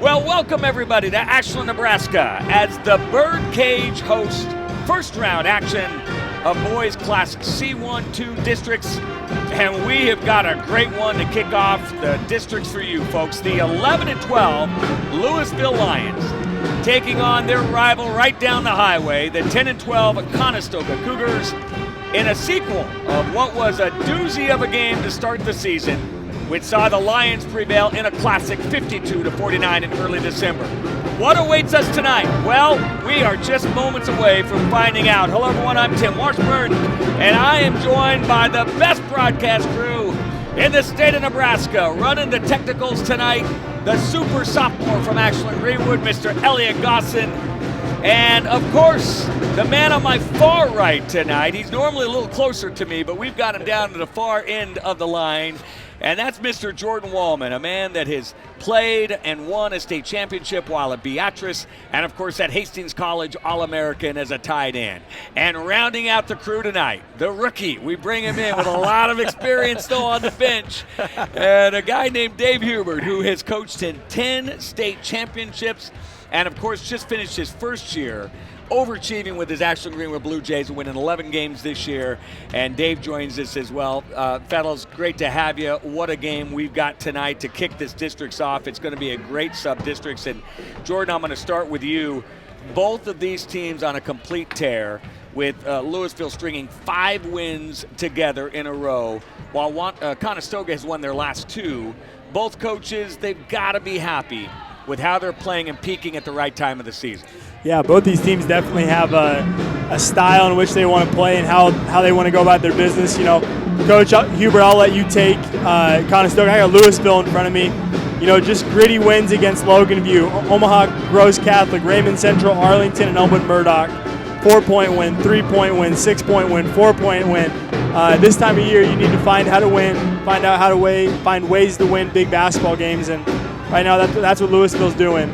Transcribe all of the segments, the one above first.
Well, welcome everybody to Ashland, Nebraska as the Birdcage host first round action of boys class C1-2 districts. And we have got a great one to kick off the districts for you folks. The 11-12 Louisville Lions taking on their rival right down the highway, the 10-12 Conestoga Cougars, in a sequel of what was a doozy of a game to start the season, which saw the Lions prevail in a classic 52-49 in early December. What awaits us tonight? Well, we are just moments away from finding out. Hello everyone, I'm Tim Washburn, and I am joined by the best broadcast crew in the state of Nebraska. Running the technicals tonight, the super sophomore from Ashland-Greenwood, Mr. Elliot Gosson. And of course, the man on my far right tonight, he's normally a little closer to me, but we've got him down to the far end of the line. And that's Mr. Jordan Wallman, a man that has played and won a state championship while at Beatrice, and of course at Hastings College All-American as a tight end. And rounding out the crew tonight, the rookie. We bring him in with a lot of experience though on the bench. And a guy named Dave Hubert, who has coached in 10 state championships and of course just finished his first year overachieving with his Ashland-Greenwood Blue Jays, winning 11 games this year. And Dave joins us as well. Fellows, great to have you. What a game we've got tonight to kick this districts off. It's going to be a great sub-districts. And Jordan, I'm going to start with you. Both of these teams on a complete tear, with Louisville stringing 5 wins together in a row, while Conestoga has won their last 2. Both coaches, they've got to be happy with how they're playing and peaking at the right time of the season. Yeah, both these teams definitely have a style in which they want to play and how they want to go about their business. You know, Coach Hubert, I'll let you take Conestoga. I got Louisville in front of me. You know, just gritty wins against Logan View, Omaha Gross Catholic, Raymond Central, Arlington, and Elmwood Murdoch. 4-point win, 3-point win, 6-point win, 4-point win. This time of year, you need to find how to win, find ways to win big basketball games, and right now, that's what Louisville's doing.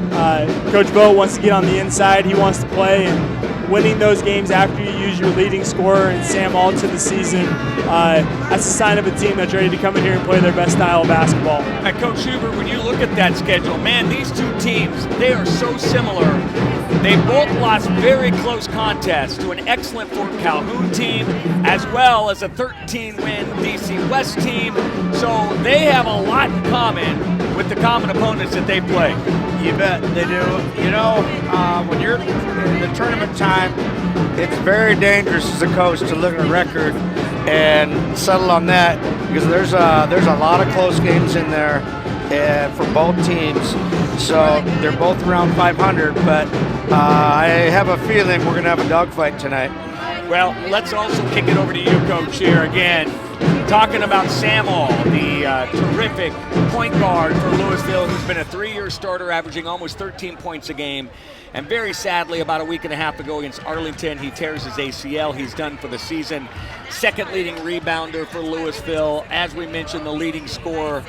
Coach Vogt wants to get on the inside. He wants to play, and winning those games after you use your leading scorer and Sam all to the season, that's a sign of a team that's ready to come in here and play their best style of basketball. And Coach Hubert, when you look at that schedule, man, these two teams, they are so similar. They both lost very close contests to an excellent Fort Calhoun team, as well as a 13-win DC West team. So they have a lot in common with the common opponents that they play. You bet they do. You know, when you're in the tournament time, it's very dangerous as a coach to look at a record and settle on that, because there's a lot of close games in there for both teams. So they're both around 500, but I have a feeling we're going to have a dogfight tonight. Well, let's also kick it over to you, Coach, here again. Talking about Sam All, the terrific point guard for Louisville, who's been a 3-year starter, averaging almost 13 points a game. And very sadly, about a week and a half ago against Arlington, he tears his ACL. He's done for the season. Second leading rebounder for Louisville. As we mentioned, the leading scorer.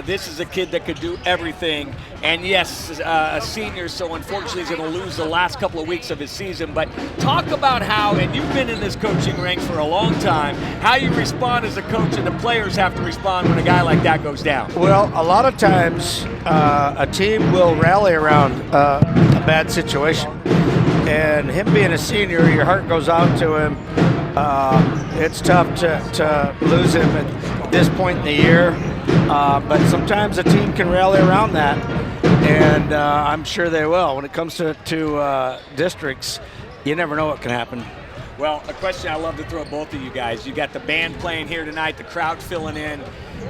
This is a kid that could do everything. And yes, a senior, so unfortunately he's going to lose the last couple of weeks of his season. But talk about how, and you've been in this coaching ranks for a long time, how you respond as a coach and the players have to respond when a guy like that goes down. Well, a lot of times a team will rally around a bad situation. And him being a senior, your heart goes out to him. It's tough to lose him at this point in the year. But sometimes a team can rally around that, and I'm sure they will. When it comes to districts, you never know what can happen. Well, a question I love to throw at both of you guys. You got the band playing here tonight, the crowd filling in.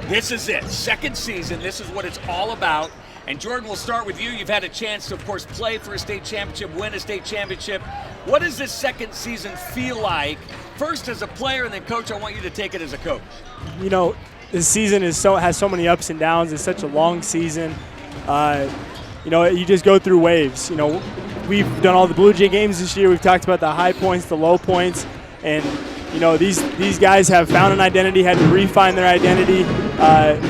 This is it, second season. This is what it's all about. And Jordan, we'll start with you. You've had a chance to, of course, play for a state championship, win a state championship. What does this second season feel like? First as a player, and then, Coach, I want you to take it as a coach. You know, this season has so many ups and downs. It's such a long season. You know, you just go through waves. You know, we've done all the Blue Jay games this year. We've talked about the high points, the low points, and you know, these guys have found an identity, had to refine their identity,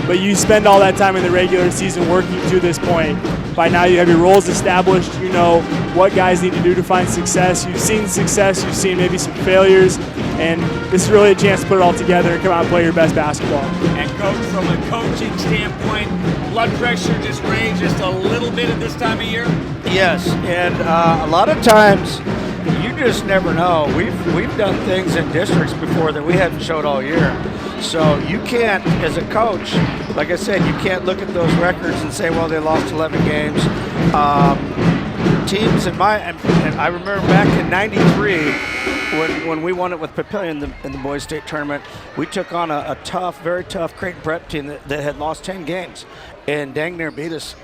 but you spend all that time in the regular season working to this point. By now you have your roles established, you know what guys need to do to find success. You've seen success, you've seen maybe some failures, And this is really a chance to put it all together and come out and play your best basketball. And coach, from a coaching standpoint, blood pressure just raised just a little bit at this time of year? Yes, and a lot of times you just never know. We've done things in districts before that we haven't showed all year. So you can't, as a coach, like I said, you can't look at those records and say, well, they lost 11 games. Teams and I remember back in '93 when we won it with Papillion in the boys state tournament, we took on a tough, very tough Creighton Prep team that had lost 10 games and dang near beat us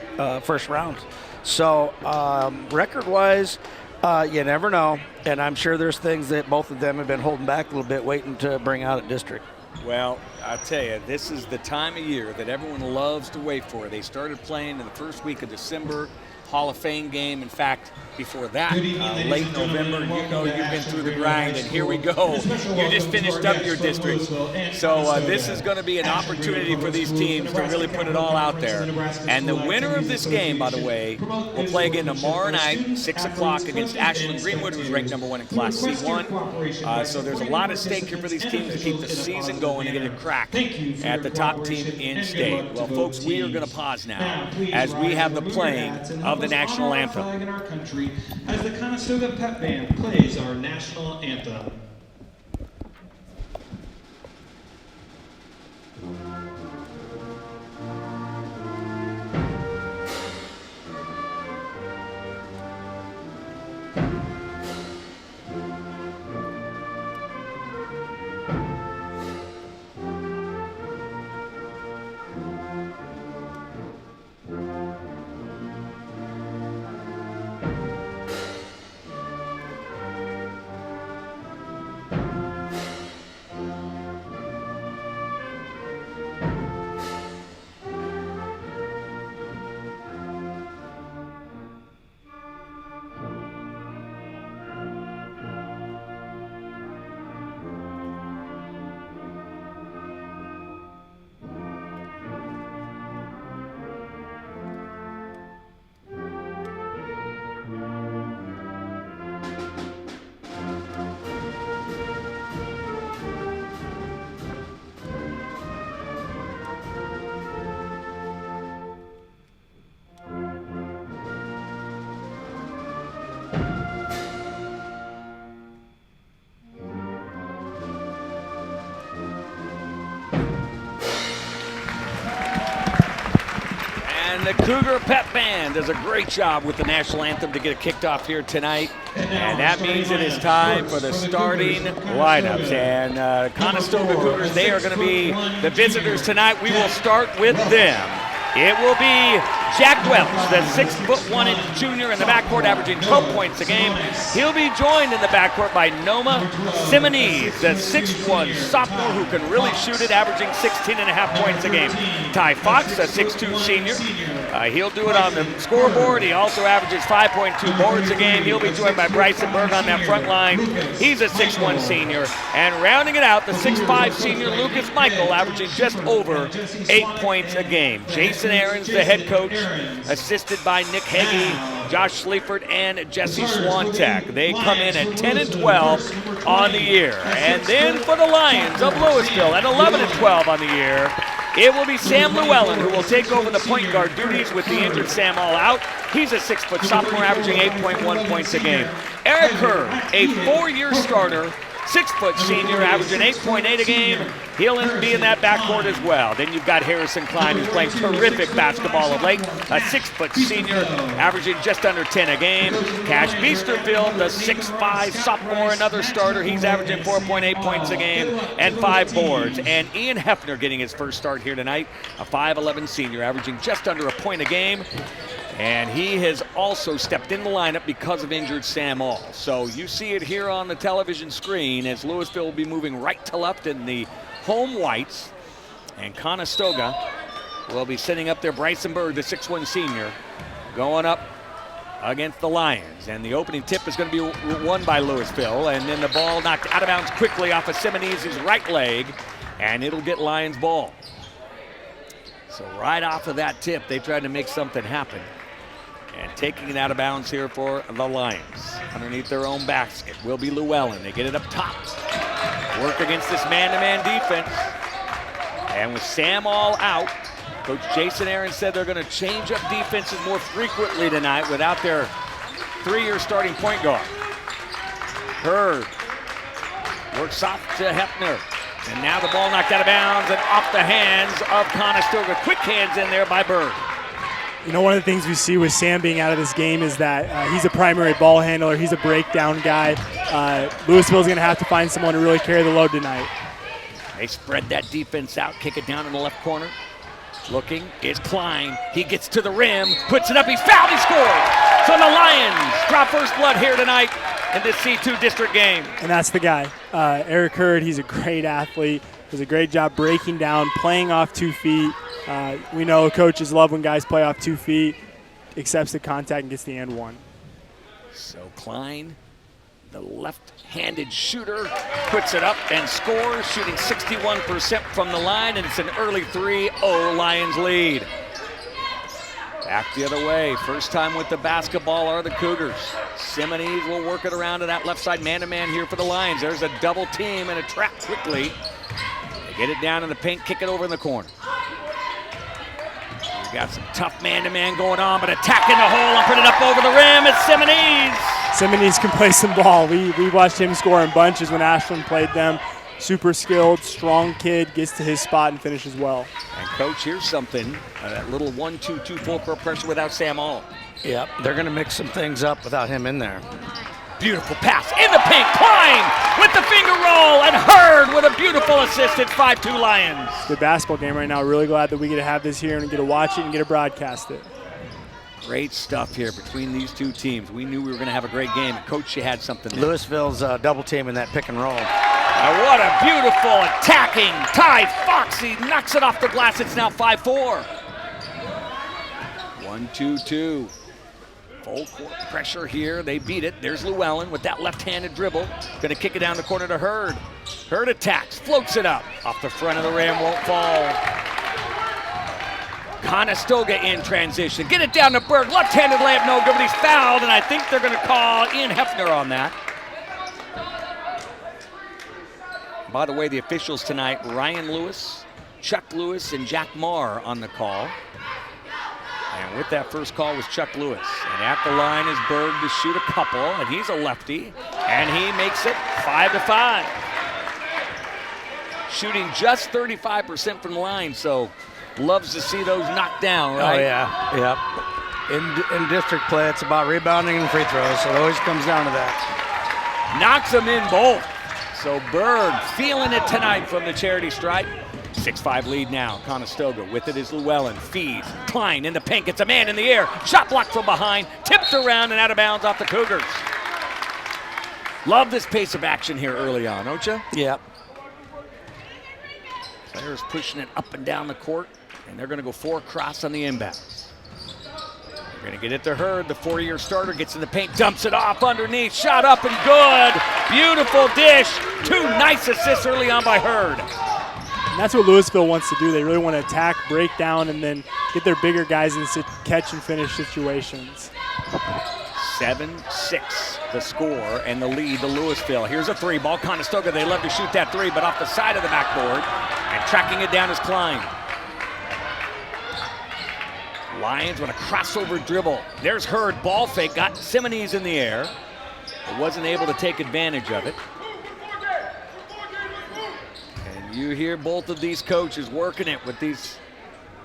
first round. So record-wise, you never know, and I'm sure there's things that both of them have been holding back a little bit, waiting to bring out at district. Well, I tell you, this is the time of year that everyone loves to wait for. They started playing in the first week of December, Hall of Fame game. In fact, before that, late November, you know you've been through the grind, and here we go. You just finished up your district. So this is going to be an opportunity for these teams to really put it all out there. And the winner of this game, by the way, will play again tomorrow night, 6 o'clock, against Ashland-Greenwood, who's ranked #1 in Class C1. So there's a lot at stake here for these teams to keep the season going and get a crack at the top team in state. Well, folks, we are going to pause now as we have the playing of the national anthem. In our country, as the Conestoga Pep Band plays our national anthem. The Cougar Pep Band does a great job with the national anthem to get it kicked off here tonight. And that means it is time for the starting lineups. And Conestoga Cougars, they are going to be the visitors tonight. We will start with them. It will be Jack Welch, the 6'1" junior in the backcourt, averaging 12 points a game. He'll be joined in the backcourt by Noma Simonese, the 6'1" sophomore who can really shoot it, averaging 16.5 points a game. Ty Fox, a 6'2" senior. He'll do it on the scoreboard. He also averages 5.2 boards a game. He'll be joined by Bryson Berg on that front line. He's a 6'1" senior. And rounding it out, the 6'5" senior Lucas Michael, averaging just over 8 points a game. Jason Aarons, the head coach, assisted by Nick Heggie, Josh Schlieffert, and Jesse Swantek. They come in at 10 and 12 on the year. And then for the Lions of Louisville at 11 and 12 on the year, it will be Sam Llewellyn who will take over the point guard duties with the injured Sam All out. He's a 6' sophomore averaging 8.1 points a game. Eric Kerr, a 4-year starter, 6' senior, averaging 8.8 a game. He'll be in that backcourt as well. Then you've got Harrison Klein, who's playing terrific basketball of late, a 6' senior, averaging just under 10 a game. Cash Beesterfield, the 6'5" sophomore, another starter. He's averaging 4.8 points a game and 5 boards. And Ian Hefner getting his first start here tonight, a 5'11" senior, averaging just under a point a game. And he has also stepped in the lineup because of injured Sam All. So you see it here on the television screen as Louisville will be moving right to left in the home whites. And Conestoga will be sitting up there. Bryson Berg, the 6'1" senior, going up against the Lions. And the opening tip is going to be won by Louisville. And then the ball knocked out of bounds quickly off of Simonese's right leg. And it'll get Lions ball. So right off of that tip, they tried to make something happen. And taking it out of bounds here for the Lions. Underneath their own basket will be Llewellyn. They get it up top. work against this man-to-man defense. And with Sam all out, Coach Jason Aaron said they're going to change up defenses more frequently tonight without their 3-year starting point guard. Hurd works off to Hefner. And now the ball knocked out of bounds and off the hands of Conestoga. Quick hands in there by Bird. You know, one of the things we see with Sam being out of this game is that he's a primary ball handler. He's a breakdown guy. Louisville's going to have to find someone to really carry the load tonight. They spread that defense out, kick it down in the left corner. Looking is Klein. He gets to the rim, puts it up, he's fouled, he scores. So the Lions draw first blood here tonight in this C2 district game. And that's the guy, Eric Hurd. He's a great athlete. Does a great job breaking down, playing off 2 feet. We know coaches love when guys play off 2 feet, accepts the contact and gets the and one. So Klein, the left-handed shooter, puts it up and scores, shooting 61% from the line, and it's an early 3-0 Lions lead. Back the other way, first time with the basketball are the Cougars. Simonees will work it around to that left side man-to-man here for the Lions. There's a double team and a trap quickly. They get it down in the paint, kick it over in the corner. We've got some tough man-to-man going on, but attacking the hole and put it up over the rim. It's Simonees. Simonees can play some ball. We watched him score in bunches when Ashland played them. Super skilled, strong kid, gets to his spot and finishes well. And coach, here's something, that little 1-2-2 full court pressure without Sam All. Yep, they're going to mix some things up without him in there. Beautiful pass in the paint, Klein with the finger roll, and Hurd with a beautiful assist at 5-2 Lions. Good basketball game right now. Really glad that we get to have this here and get to watch it and get to broadcast it. Great stuff here between these two teams. We knew we were going to have a great game, and Coach, you had something there. Louisville's double team in that pick and roll. And what a beautiful attacking Ty Foxy knocks it off the glass. It's now 5-4. 1-2-2. Full court pressure here. They beat it. There's Llewellyn with that left-handed dribble. Going to kick it down the corner to Hurd. Hurd attacks, floats it up. Off the front of the rim, won't fall. Conestoga in transition. Get it down to Berg. Left-handed layup, no good, but he's fouled, and I think they're going to call Ian Hefner on that. By the way, the officials tonight, Ryan Lewis, Chuck Lewis, and Jack Marr on the call. And with that first call was Chuck Lewis. And at the line is Berg to shoot a couple, and he's a lefty, and he makes it 5-5. Shooting just 35% from the line, so loves to see those knocked down, right? Oh, yeah, yep. In district play, it's about rebounding and free throws, so it always comes down to that. Knocks them in both. So Berg feeling it tonight from the charity stripe. 6-5 lead now. Conestoga with it is Llewellyn. Feeds. Klein in the paint. Gets a man in the air. Shot blocked from behind. Tipped around and out of bounds off the Cougars. Love this pace of action here early on, don't you? Yep. Players pushing it up and down the court, and they're going to go 4 cross on the inbounds. They're going to get it to Hurd. The 4-year starter gets in the paint, dumps it off underneath. Shot up and good. Beautiful dish. 2 nice assists early on by Hurd. And that's what Louisville wants to do. They really want to attack, break down, and then get their bigger guys in catch and finish situations. 7-6 the score and the lead to Louisville. Here's a 3 ball. Conestoga, they love to shoot that 3, but off the side of the backboard. And tracking it down is Klein. Lions with a crossover dribble. There's Hurd, ball fake, got Simonees in the air, but wasn't able to take advantage of it. And you hear both of these coaches working it with these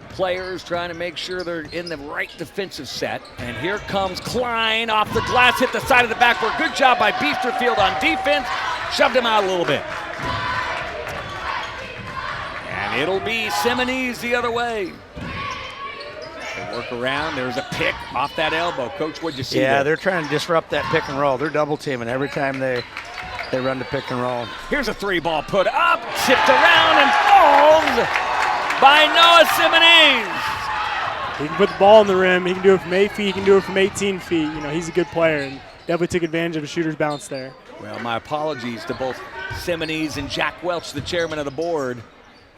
players, trying to make sure they're in the right defensive set. And here comes Klein off the glass, hit the side of the backboard. Good job by Beesterfield on defense. Shoved him out a little bit. And it'll be Simonees the other way. They work around. There's a pick off that elbow. Coach, what'd you see there? Yeah, they're trying to disrupt that pick and roll. They're double teaming every time they run the pick and roll. Here's a 3 ball put up, tipped around and falls by Noah Simonees. He can put the ball in the rim. He can do it from 8 feet. He can do it from 18 feet. You know, he's a good player and definitely took advantage of a shooter's bounce there. Well, my apologies to both Simonees and Jack Welch, the chairman of the board.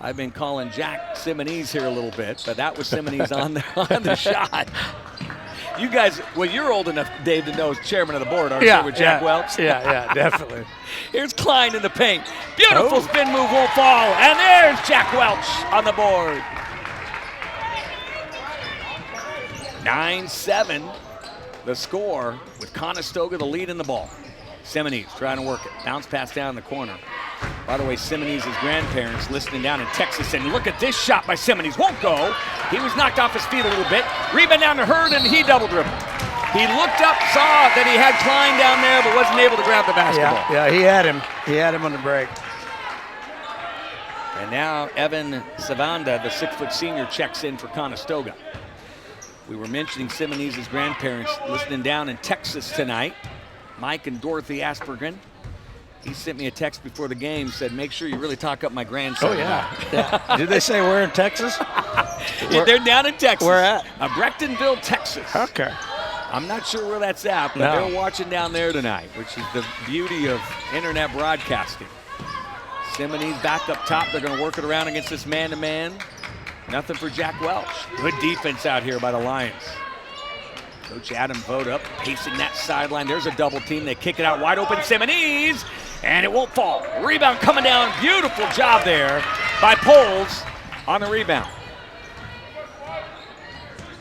I've been calling Jack Simonees here a little bit, but that was Simonees on the shot. You guys, well, you're old enough, Dave, to know as chairman of the board, aren't you, with Jack Welch? Yeah, definitely. Here's Klein in the paint. Beautiful Oh. spin move, won't fall. And there's Jack Welch on the board. 9-7, the score, with Conestoga the lead in the ball. Simonees trying to work it. Bounce pass down the corner. By the way, Simonees' grandparents listening down in Texas, and look at this shot by Simonees. Won't go. He was knocked off his feet a little bit. Rebound down to Hurd, and he double dribbled. He looked up, saw that he had Klein down there, but wasn't able to grab the basketball. Yeah, he had him. He had him on the break. And now Evan Savanda, the 6-foot senior, checks in for Conestoga. We were mentioning Simonees' grandparents listening down in Texas tonight. Mike and Dorothy Aspergren. He sent me a text before the game, said, make sure you really talk up my grandson. Oh, yeah. Did they say we're in Texas? They're down in Texas. Where at? Brechtonville, Texas. Okay. I'm not sure where that's at, but No. they're watching down there tonight, which is the beauty of internet broadcasting. Simonees back up top. They're going to work it around against this man-to-man. Nothing for Jack Welch. Good defense out here by the Lions. Coach Adam Vogt up, pacing that sideline. There's a double team. They kick it out wide open. Simonees, and it won't fall. Rebound coming down. Beautiful job there by Poles on the rebound.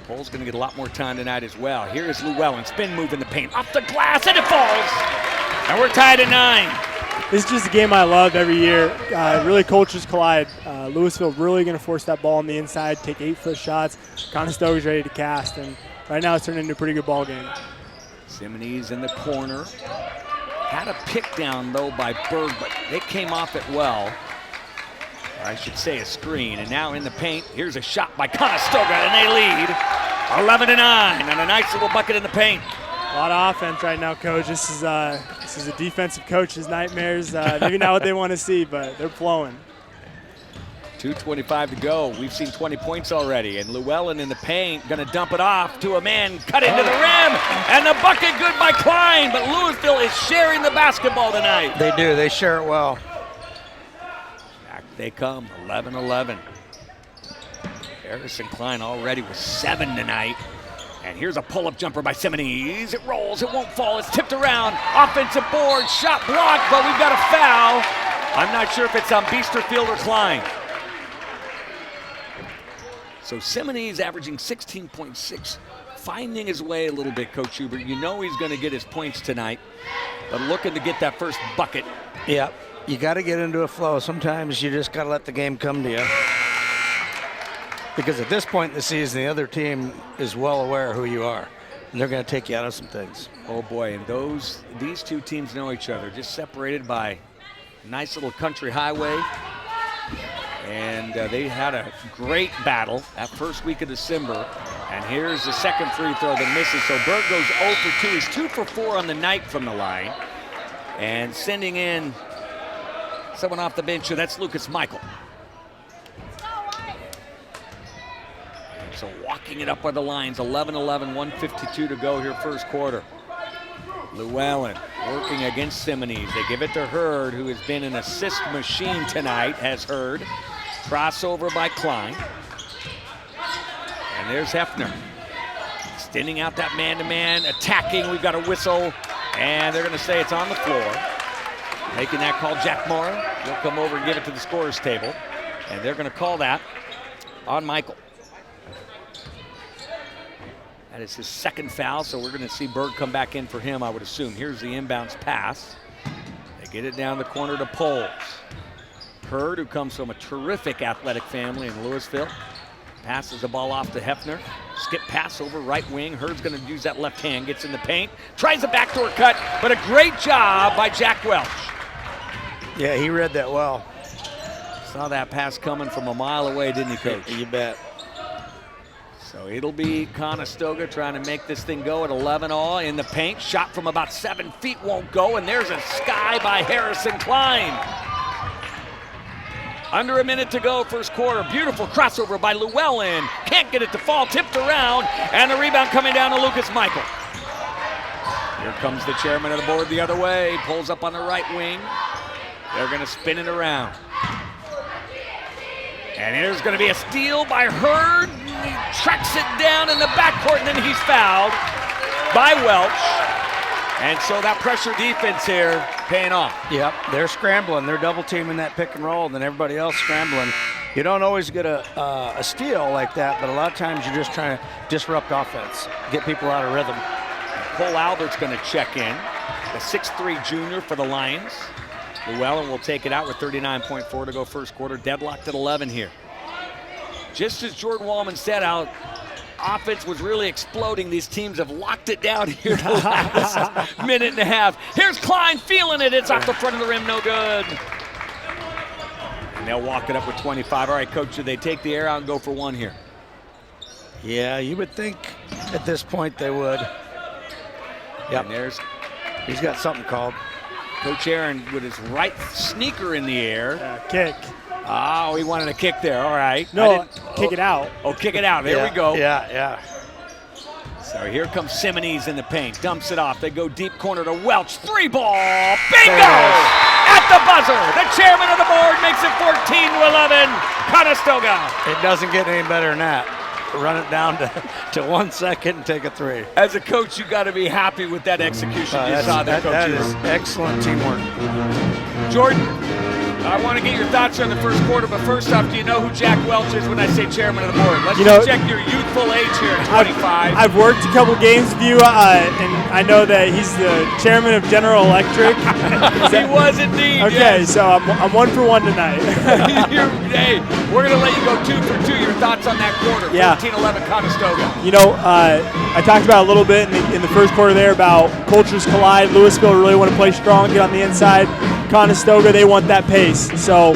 Poles going to get a lot more time tonight as well. Here is Llewellyn. Spin move in the paint. Off the glass, and it falls. And we're tied at 9. This is just a game I love every year. Really cultures collide. Louisville really going to force that ball on the inside, take 8-foot shots. Conestoga's ready to cast, and right now it's turned into a pretty good ball game. Simonees in the corner. Had a pick down, though, by Berg, but they came off it well. Or I should say a screen. And now in the paint, here's a shot by Conestoga, and they lead 11-9, and a nice little bucket in the paint. A lot of offense right now, Coach. This is a defensive coach's nightmares. Maybe not what they want to see, but they're flowing. 2:25 to go. We've seen 20 points already, and Llewellyn in the paint, going to dump it off to a man, cut into the rim, and the bucket good by Klein, but Louisville is sharing the basketball tonight. They do. They share it well. Back they come, 11-11. Harrison Klein already with 7 tonight. And here's a pull-up jumper by Simonees. It rolls, it won't fall, it's tipped around. Offensive board, shot blocked, but we've got a foul. I'm not sure if it's on Biesterfield or Klein. So Simonees averaging 16.6, finding his way a little bit, Coach Hubert. You know he's going to get his points tonight, but looking to get that first bucket. Yeah, you got to get into a flow. Sometimes you just got to let the game come to you. Because at this point in the season, the other team is well aware of who you are, and they're going to take you out of some things. Oh boy, and these two teams know each other, just separated by a nice little country highway. And they had a great battle that first week of December. And here's the second free throw that misses. So Berg goes 0 for 2. He's 2 for 4 on the night from the line. And sending in someone off the bench. So that's Lucas Michael. So walking it up by the lines. 11-11, 1:52 to go here first quarter. Llewellyn working against Simonees. They give it to Hurd, who has been an assist machine tonight, has Hurd. Crossover by Klein. And there's Hefner. Extending out that man-to-man, attacking. We've got a whistle, and they're going to say it's on the floor. Making that call, Jack Moore. He'll come over and give it to the scorer's table. And they're going to call that on Michael. That is his second foul, so we're going to see Berg come back in for him, I would assume. Here's the inbounds pass. They get it down the corner to Poles. Hurd, who comes from a terrific athletic family in Louisville, passes the ball off to Hefner. Skip pass over right wing. Hurd's going to use that left hand, gets in the paint, tries a backdoor cut, but a great job by Jack Welch. Yeah, he read that well. Saw that pass coming from a mile away, didn't he, Coach? You bet. So it'll be Conestoga trying to make this thing go at 11-all in the paint. Shot from about 7 feet won't go, and there's a sky by Harrison Klein. Under a minute to go, first quarter. Beautiful crossover by Llewellyn. Can't get it to fall, tipped around, and the rebound coming down to Lucas Michael. Here comes the chairman of the board the other way. Pulls up on the right wing. They're going to spin it around. And there's going to be a steal by Hurd. He tracks it down in the backcourt, and then he's fouled by Welch. And so that pressure defense here paying off. Yep, they're scrambling. They're double teaming that pick and roll, and then everybody else scrambling. You don't always get a steal like that, but a lot of times you're just trying to disrupt offense, get people out of rhythm. Cole Albert's going to check in, the 6'3" junior for the Lions. Llewellyn will take it out with 39.4 to go first quarter. Deadlocked at 11 here. Just as Jordan Wallman said, how offense was really exploding, these teams have locked it down here the last minute and a half. Here's Klein feeling it. It's off the front of the rim, no good. And they'll walk it up with 25. All right, Coach, do they take the air out and go for one here? Yeah, you would think at this point they would. Yep. And He's got something called. Coach Aaron with his right sneaker in the air. Kick. Oh, he wanted a kick there. All right. No, kick it out. Oh, kick it out. There we go. Yeah. So here comes Simonees in the paint. Dumps it off. They go deep corner to Welch. 3-ball. Bingo! At the buzzer. The chairman of the board makes it 14-11. Conestoga. It doesn't get any better than that. Run it down to 1 second and take a three. As a coach, you got to be happy with that execution you saw there, Coach. That is excellent teamwork. Jordan, I want to get your thoughts on the first quarter, but first off, do you know who Jack Welch is when I say chairman of the board? Let's just check your youthful age here at 25. I've worked a couple games with you, and I know that he's the chairman of General Electric. He was indeed. Okay, yes. so I'm 1 for 1 tonight. Hey, we're going to let you go 2 for 2. Your thoughts on that quarter, 14-11 Conestoga. You know, I talked about a little bit in the first quarter there about cultures collide. Louisville really want to play strong, get on the inside. Conestoga, they want that pace. So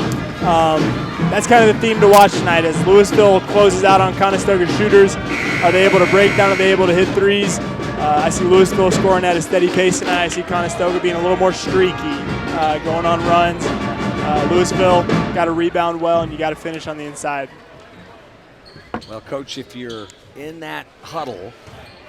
that's kind of the theme to watch tonight as Louisville closes out on Conestoga shooters. Are they able to break down? Are they able to hit threes? I see Louisville scoring at a steady pace tonight. I see Conestoga being a little more streaky, going on runs. Louisville got to rebound well, and you got to finish on the inside. Well, Coach, if you're in that huddle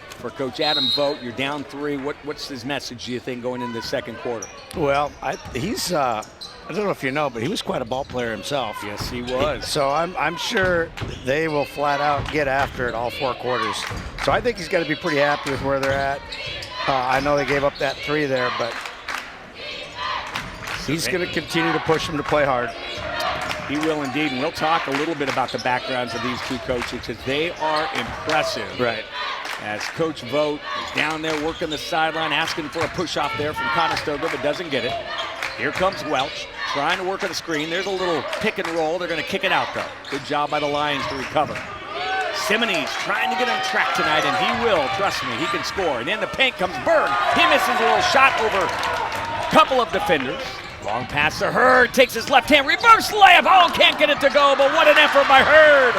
for Coach Adam Vogt, you're down 3. What's his message, do you think, going into the second quarter? Well, he's I don't know if you know, but he was quite a ball player himself. Yes, he was. So I'm sure they will flat out get after it all 4 quarters. So I think he's got to be pretty happy with where they're at. I know they gave up that 3 there, but he's going to continue to push them to play hard. He will indeed, and we'll talk a little bit about the backgrounds of these 2 coaches because they are impressive. Right. As Coach Vogt is down there working the sideline, asking for a push-off there from Conestoga, but doesn't get it. Here comes Welch, trying to work on the screen. There's a little pick and roll. They're going to kick it out, though. Good job by the Lions to recover. Simonees trying to get on track tonight, and he will. Trust me, he can score. And in the paint comes Berg. He misses a little shot over a couple of defenders. Long pass to Hurd, takes his left hand, reverse layup. Oh, can't get it to go, but what an effort by Hurd.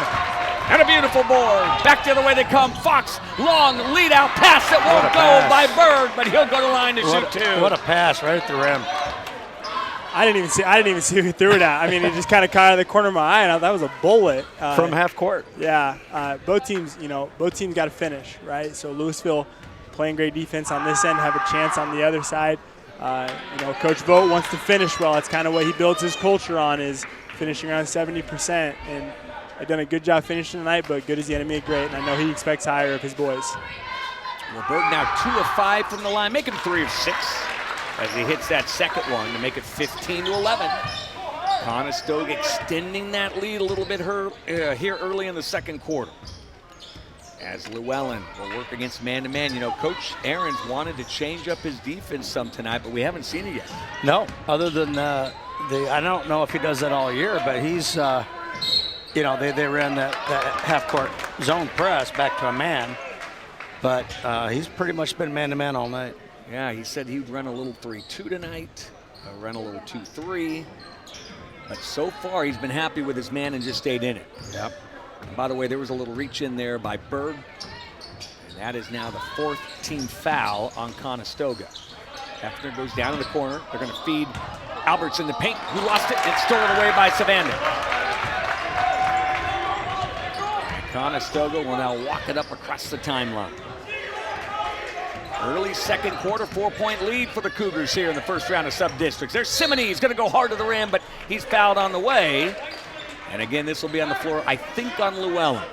And a beautiful board. Back the other way they come. Fox, long lead out pass that won't go by Berg, but he'll go to the line to shoot 2. What a pass right at the rim. I didn't even see who he threw it at. I mean, it just kind of caught out of the corner of my eye, and I thought that was a bullet. From half court. Yeah, both teams got to finish, right? So Louisville playing great defense on this end, have a chance on the other side. Coach Vogt wants to finish well. That's kind of what he builds his culture on, is finishing around 70%. And they've done a good job finishing tonight, but good is the enemy of great, and I know he expects higher of his boys. Well, Berg now 2 of 5 from the line, making 3 of 6 as he hits that second one to make it 15-11. Conestoga extending that lead a little bit here early in the second quarter. As Llewellyn will work against man-to-man. You know, Coach Aaron's wanted to change up his defense some tonight, but we haven't seen it yet. No, other than I don't know if he does that all year, but he's, they ran that half-court zone press back to a man, but he's pretty much been man-to-man all night. Yeah, he said he'd run a little 3-2 tonight, run a little 2-3, but so far he's been happy with his man and just stayed in it. Yep. And by the way, there was a little reach in there by Berg, and that is now the 4th team foul on Conestoga. Hefner goes down in the corner. They're going to feed Alberts in the paint, who lost it. It's stolen away by Savanda. And Conestoga will now walk it up across the timeline. Early second quarter, 4-point lead for the Cougars here in the first round of sub-districts. There's Simonees, going to go hard to the rim, but he's fouled on the way. And again, this will be on the floor, I think, on Llewellyn.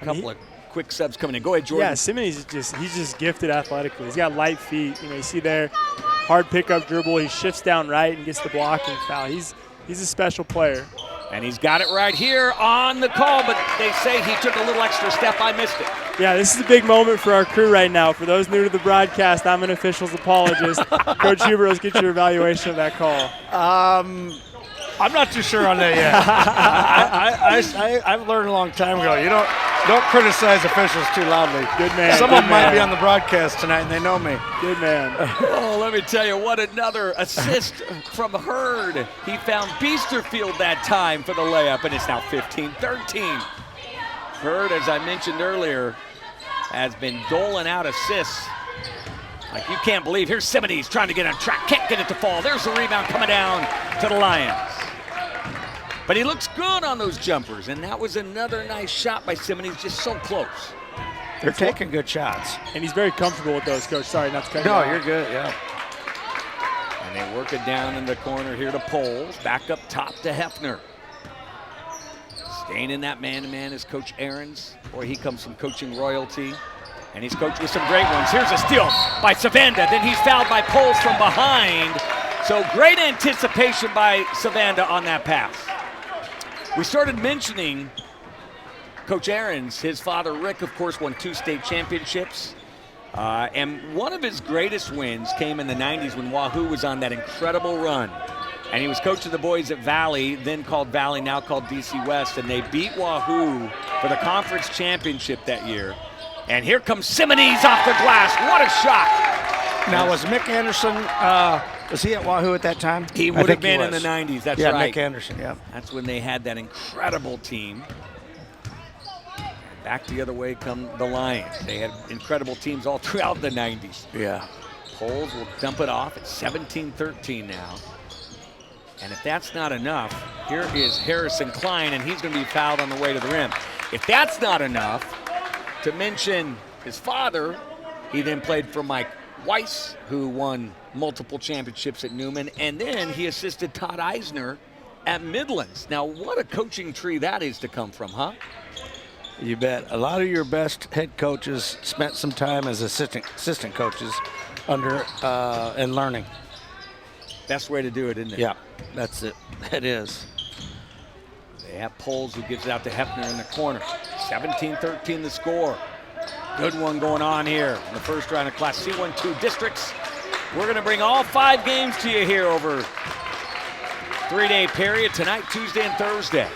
A couple of quick subs coming in. Go ahead, Jordan. Yeah, Simmons he's just gifted athletically. He's got light feet. You see there, hard pickup dribble. He shifts down right and gets the blocking foul. He's a special player. And he's got it right here on the call, but they say he took a little extra step. I missed it. Yeah, this is a big moment for our crew right now. For those new to the broadcast, I'm an official's apologist. Coach Huber, let's get your evaluation of that call. I'm not too sure on that yet. I've learned a long time ago. You don't criticize officials too loudly. Good man. Some of them might be on the broadcast tonight, and they know me. Good man. Oh, let me tell you, what another assist from Hurd. He found Biesterfield that time for the layup, and it's now 15-13. Hurd, as I mentioned earlier, has been doling out assists like you can't believe. Here's Simmons trying to get on track, can't get it to fall. There's the rebound coming down to the Lions. But he looks good on those jumpers, and that was another nice shot by Simmons, just so close. They're taking good shots. And he's very comfortable with those, Coach. Sorry, not to cut you No, off. you're good, yeah. And they work it down in the corner here to Poles. Back up top to Hefner. Staying in that man-to-man is Coach Ahrens. Boy, he comes from coaching royalty. And he's coached with some great ones. Here's a steal by Savanda. Then he's fouled by Poles from behind. So great anticipation by Savanda on that pass. We started mentioning Coach Ahrens. His father, Rick, of course, won 2 state championships. And one of his greatest wins came in the 90s when Wahoo was on that incredible run. And he was coaching the boys at Valley, then called Valley, now called DC West. And they beat Wahoo for the conference championship that year. And here comes Simmons off the glass. What a shot. Now, was Mick Anderson, was he at Wahoo at that time? He would have been in the 90s, that's yeah, right. Mick Anderson, yeah. That's when they had that incredible team. Back the other way come the Lions. They had incredible teams all throughout the 90s. Yeah. Poles will dump it off at 17-13 now. And if that's not enough, here is Harrison Klein, and he's going to be fouled on the way to the rim. If that's not enough, to mention his father, he then played for Mike Weiss, who won multiple championships at Newman, and then he assisted Todd Eisner at Midlands. Now, what a coaching tree that is to come from, huh? You bet. A lot of your best head coaches spent some time as assistant coaches under and learning. Best way to do it, isn't it? Yeah, that's it. It is. They have Poles who gives it out to Hefner in the corner. 17-13 the score. Good one going on here in the first round of Class C1-2 districts. We're going to bring all 5 games to you here over 3-day period, tonight, Tuesday, and Thursday.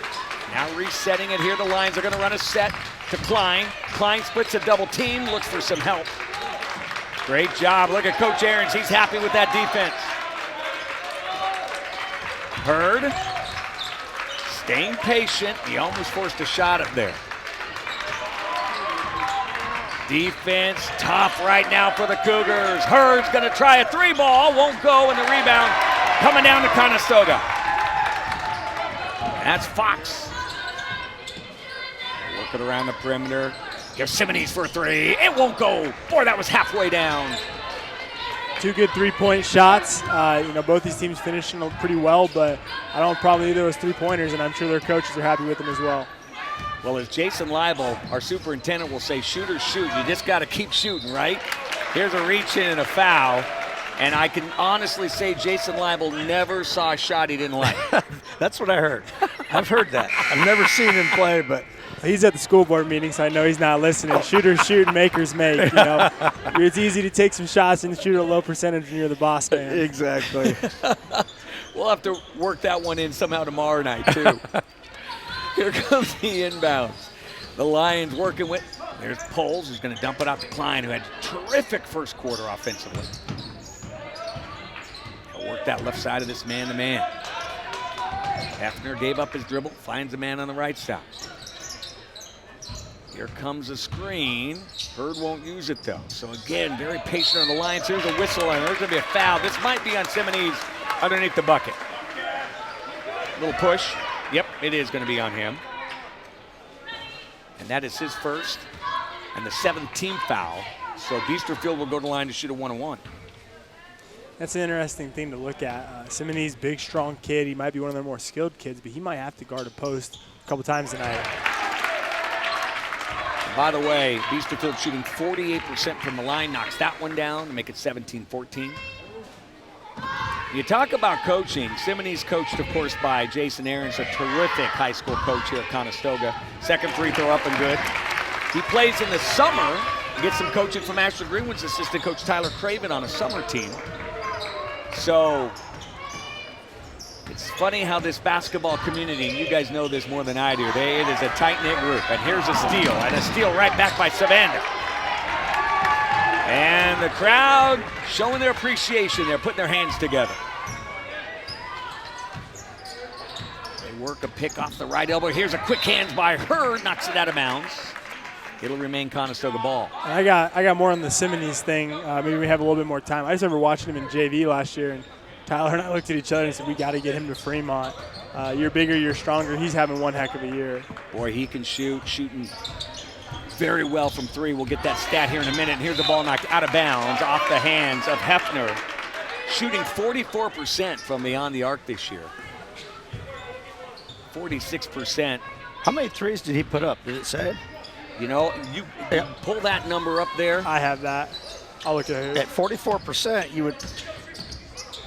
Now resetting it here, the Lions are going to run a set to Klein. Klein splits a double team, looks for some help. Great job. Look at Coach Ahrens. He's happy with that defense. Hurd staying patient. He almost forced a shot up there. Defense tough right now for the Cougars. Hurd's going to try a 3-ball. Won't go, and the rebound coming down to Conestoga. That's Fox. Working around the perimeter. Gives Simmons for a 3. It won't go. Boy, that was halfway down. 2 good 3-point shots. Both these teams finishing pretty well, but I don't have a problem with either of those 3-pointers, and I'm sure their coaches are happy with them as well. Well, as Jason Leibel, our superintendent, will say, shooters shoot. You just got to keep shooting, right? Here's a reach in and a foul. And I can honestly say Jason Leibel never saw a shot he didn't like. That's what I heard. I've heard that. I've never seen him play, but he's at the school board meeting, so I know he's not listening. Shooters shoot and makers make. It's easy to take some shots and shoot a low percentage when you're the boss man. Exactly. We'll have to work that one in somehow tomorrow night, too. Here comes the inbounds. The Lions working with, there's Poles, who's going to dump it out to Klein, who had a terrific first quarter offensively. He'll work that left side of this man-to-man. Hefner gave up his dribble, finds a man on the right side. Here comes a screen. Hurd won't use it, though. So, again, very patient on the Lions. Here's a whistle, and there's going to be a foul. This might be on Simmons underneath the bucket. Little push. Yep, it is going to be on him. And that is his first and the 7th team foul. So Biesterfield will go to the line to shoot a 1-on-1. That's an interesting thing to look at. Simone's big, strong kid. He might be one of their more skilled kids, but he might have to guard a post a couple times tonight. By the way, Beasterfield shooting 48% from the line, knocks that one down to make it 17-14. You talk about coaching. Simone's coached, of course, by Jason Aarons, a terrific high school coach here at Conestoga. Second free throw up and good. He plays in the summer, gets some coaching from Ashland-Greenwood's assistant coach Tyler Craven on a summer team. So it's funny how this basketball community, and you guys know this more than I do, it is a tight-knit group. And here's a steal, and a steal right back by Savander. And the crowd showing their appreciation. They're putting their hands together. They work a pick off the right elbow. Here's a quick hands by Hurd, knocks it out of bounds. It'll remain Conestoga ball. I got more on the Simone's thing. Maybe we have a little bit more time. I just remember watching him in JV last year, and Tyler and I looked at each other and said, we got to get him to Fremont. You're bigger, you're stronger. He's having one heck of a year. Boy, he can shooting very well from three. We'll get that stat here in a minute. And here's the ball knocked out of bounds off the hands of Hefner. Shooting 44% from beyond the arc this year. 46%. How many threes did he put up? Did it say? You know, you pull that number up there. I have that. I'll look at it. At 44%, you would.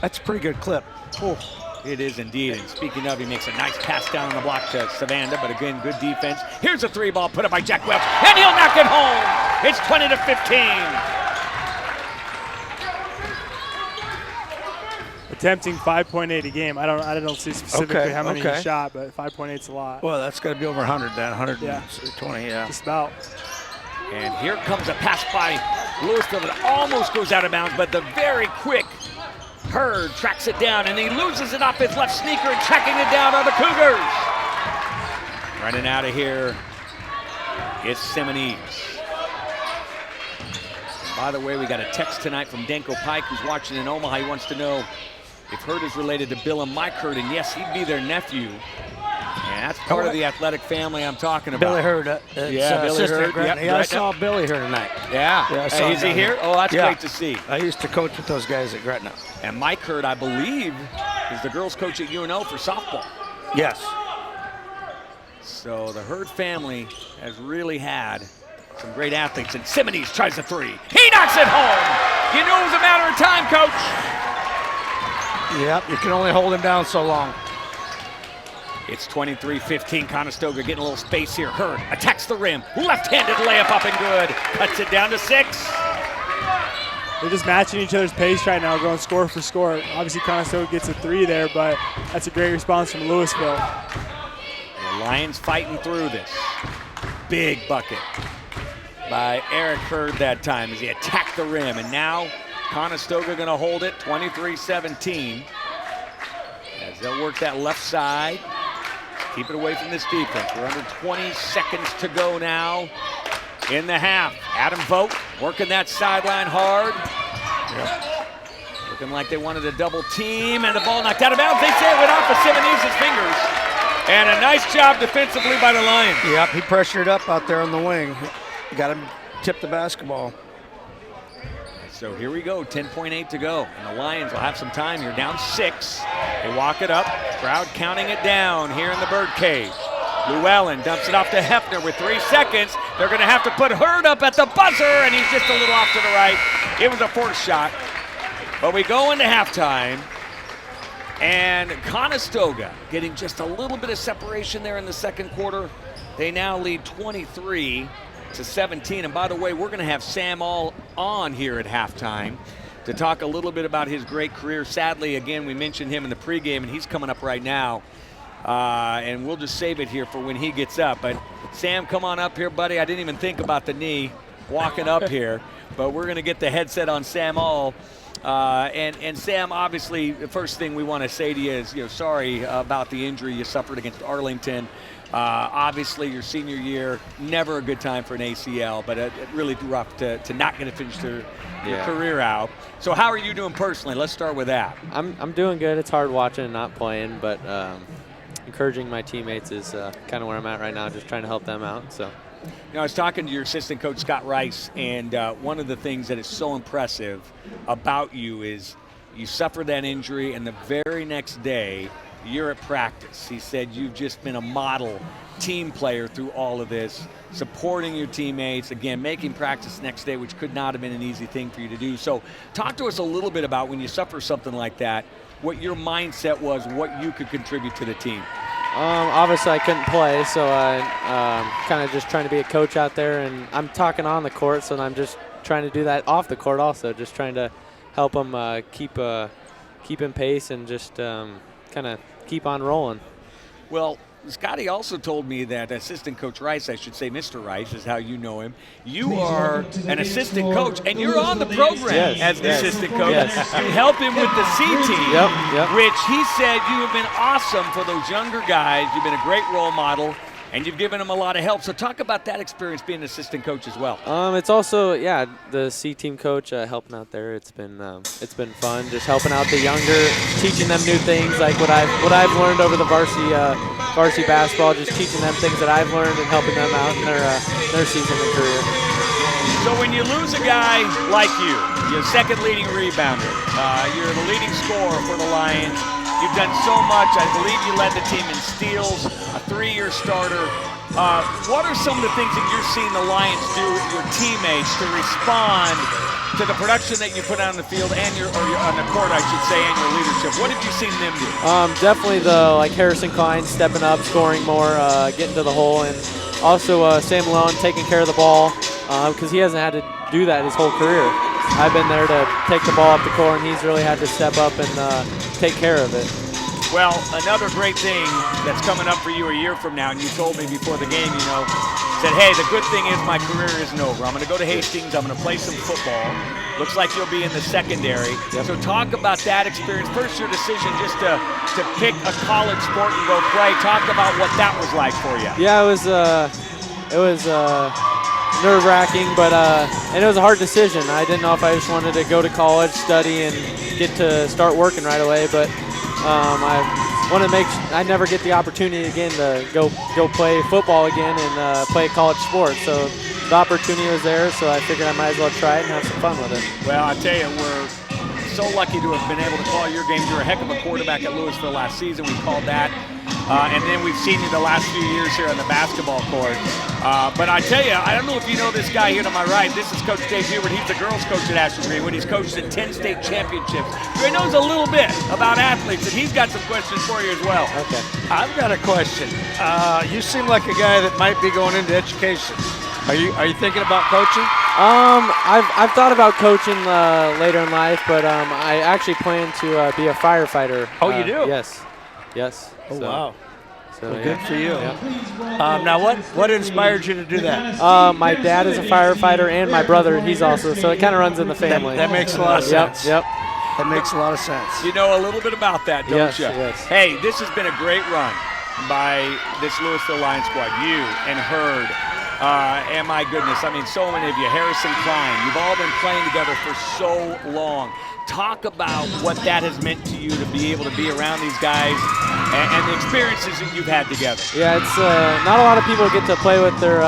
That's a pretty good clip. Oh, it is indeed. And speaking of, he makes a nice pass down on the block to Savanda, but again, good defense. Here's a three ball put up by Jack Welch, and he'll knock it home. It's 20-15. Attempting 5.8 a game. I don't see specifically how many he shot, but 5.8 is a lot. Well, that's got to be over 100 then. 120, yeah. Just about. And here comes a pass by Louisville that almost goes out of bounds, but the very quick Hurd tracks it down, and he loses it off his left sneaker and tracking it down on the Cougars. Running out of here, it's Simone's. By the way, we got a text tonight from Denko Pike, who's watching in Omaha. He wants to know if Hurd is related to Bill and Mike Hurd, and yes, he'd be their nephew. And that's part of the athletic family I'm talking about. Billy Hurd. Billy Hurd. Yep, I saw Billy here tonight. Yeah. Is he here? Oh, that's great to see. I used to coach with those guys at Gretna. And Mike Hurd, I believe, is the girls' coach at UNO for softball. Yes. So the Hurd family has really had some great athletes. And Simone's tries the three. He knocks it home. You knew it was a matter of time, Coach. Yep, you can only hold him down so long. It's 23-15. Conestoga getting a little space here. Hurd attacks the rim. Left-handed layup up and good. Cuts it down to 6. They're just matching each other's pace right now, going score for score. Obviously, Conestoga gets a 3 there, but that's a great response from Louisville. The Lions fighting through this. Big bucket by Eric Hurd that time as he attacked the rim. And now Conestoga going to hold it 23-17 as they'll work that left side. Keep it away from this defense. We're under 20 seconds to go now in the half. Adam Vogt working that sideline hard. Looking like they wanted a double team, and the ball knocked out of bounds. They say it went off of Simone's fingers. And a nice job defensively by the Lions. Yep, he pressured up out there on the wing. Got him tip the basketball. So here we go, 10.8 to go. And the Lions will have some time here, down 6. They walk it up, crowd counting it down here in the birdcage. Llewellyn dumps it off to Hefner with 3 seconds. They're gonna have to put Hurd up at the buzzer, and he's just a little off to the right. It was a forced shot. But we go into halftime, and Conestoga getting just a little bit of separation there in the second quarter. They now lead 23-17. And by the way, we're going to have Sam All on here at halftime to talk a little bit about his great career. Sadly, again, we mentioned him in the pregame, and he's coming up right now. And we'll just save it here for when he gets up. But Sam, come on up here, buddy. I didn't even think about the knee walking up here, but we're going to get the headset on Sam All. And Sam, obviously, the first thing we want to say to you is, sorry about the injury you suffered against Arlington. Obviously, your senior year, never a good time for an ACL, but it really rough to not get to finish your career out. So how are you doing personally? Let's start with that. I'm doing good. It's hard watching and not playing, but encouraging my teammates is kind of where I'm at right now, just trying to help them out. So. I was talking to your assistant coach, Scott Rice, and one of the things that is so impressive about you is you suffer that injury, and the very next day, you're at practice. He said you've just been a model team player through all of this, supporting your teammates, again, making practice next day, which could not have been an easy thing for you to do. So talk to us a little bit about when you suffer something like that, what your mindset was, what you could contribute to the team. Obviously, I couldn't play, so I kind of just trying to be a coach out there, and I'm talking on the court, so I'm just trying to do that off the court also, just trying to help them keep in pace and just kind of keep on rolling. Well, Scotty also told me that assistant coach Rice, I should say Mr. Rice is how you know him. You are an assistant coach, and you're on the program as the assistant coach. You help him with the C team, which he said you have been awesome for those younger guys. You've been a great role model, and you've given them a lot of help. So talk about that experience being an assistant coach as well. It's also, the C team coach helping out there. It's been fun, just helping out the younger, teaching them new things like what I've learned over the varsity basketball, just teaching them things that I've learned and helping them out in their season and career. So when you lose a guy like you're second leading rebounder, you're the leading scorer for the Lions. You've done so much. I believe you led the team in steals, a 3-year starter. What are some of the things that you're seeing the Lions do with your teammates to respond to the production that you put out on the field and on the court, I should say, and your leadership? What have you seen them do? Definitely Harrison Klein stepping up, scoring more, getting to the hole, and also Sam Malone taking care of the ball because he hasn't had to do that his whole career. I've been there to take the ball up the court, and he's really had to step up and take care of it. Well, another great thing that's coming up for you a year from now, and you told me before the game, said, hey, the good thing is my career isn't over. I'm going to go to Hastings. I'm going to play some football. Looks like you'll be in the secondary. So talk about that experience. First, your decision just to pick a college sport and go play. Talk about what that was like for you. Yeah, it was nerve-wracking, but and it was a hard decision. I didn't know if I just wanted to go to college, study, and get to start working right away, but I want to I never get the opportunity again to go play football again and play a college sport. So the opportunity was there, so I figured I might as well try it and have some fun with it. Well, I tell you, we're so lucky to have been able to call your game. You're a heck of a quarterback at Louisville last season. We called that. And then we've seen you the last few years here on the basketball court. But I tell you, I don't know if you know this guy here to my right. This is Coach Dave Hubert. He's the girls' coach at Ashland-Greenwood. He's coached at 10 state championships. He knows a little bit about athletes, and he's got some questions for you as well. Okay. I've got a question. You seem like a guy that might be going into education. Are you thinking about coaching? I've thought about coaching later in life, but I actually plan to be a firefighter. Oh, you do? Yes. Oh, wow. So, well, good for you. Yeah. Now, what inspired you to do that? My dad is a firefighter, and my brother, he's also, so it kind of runs in the family. That makes a lot of sense. Yep. That makes a lot of sense. You know a little bit about that, don't you? Yes. Hey, this has been a great run by this Louisville Lions squad. You and Hurd. And my goodness, I mean, so many of you, Harrison Klein, you've all been playing together for so long. Talk about what that has meant to you to be able to be around these guys and the experiences that you've had together. Yeah, it's not a lot of people get to play with their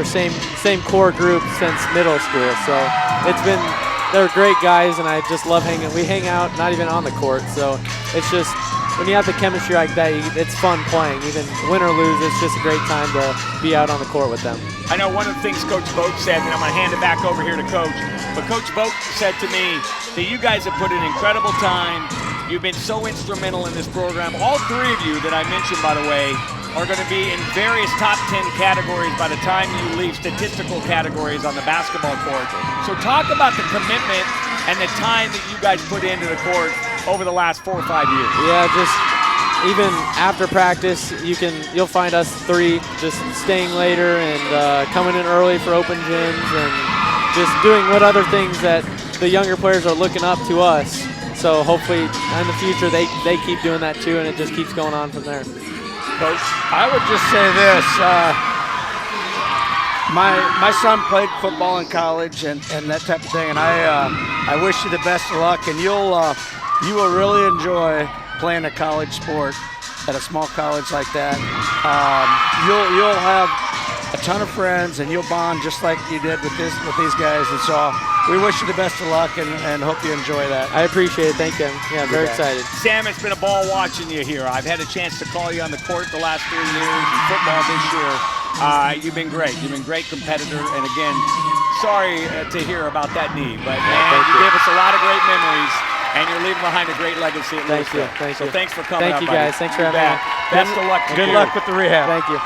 same core group since middle school. So they're great guys, and I just love hanging. We hang out, not even on the court. So it's just, when you have the chemistry like that, it's fun playing. Even win or lose, it's just a great time to be out on the court with them. I know one of the things Coach Vogt said, and I'm going to hand it back over here to Coach, but Coach Vogt said to me that you guys have put in incredible time. You've been so instrumental in this program. All three of you that I mentioned, by the way, are going to be in various top 10 categories by the time you leave statistical categories on the basketball court. So talk about the commitment and the time that you guys put into the court over the last 4 or 5 years. Yeah, just even after practice, you'll find us three just staying later and coming in early for open gyms and just doing what other things that the younger players are looking up to us. So hopefully in the future they keep doing that too, and it just keeps going on from there. Coach, I would just say this. My son played football in college and that type of thing, and I wish you the best of luck, and you will really enjoy playing a college sport at a small college like that. You'll have a ton of friends, and you'll bond just like you did with these guys. And so we wish you the best of luck and hope you enjoy that. I appreciate it. Thank you. Yeah, very excited. Sam, it's been a ball watching you here. I've had a chance to call you on the court the last 3 years, and football this year. You've been great. You've been a great competitor. And again, sorry to hear about that knee, but man, you gave us a lot of great memories, and you're leaving behind a great legacy at Louisville. Thank you. So thanks for coming Thank up, you, guys. buddy. Thanks for having me. Best of luck. Good luck with the rehab. Thank you.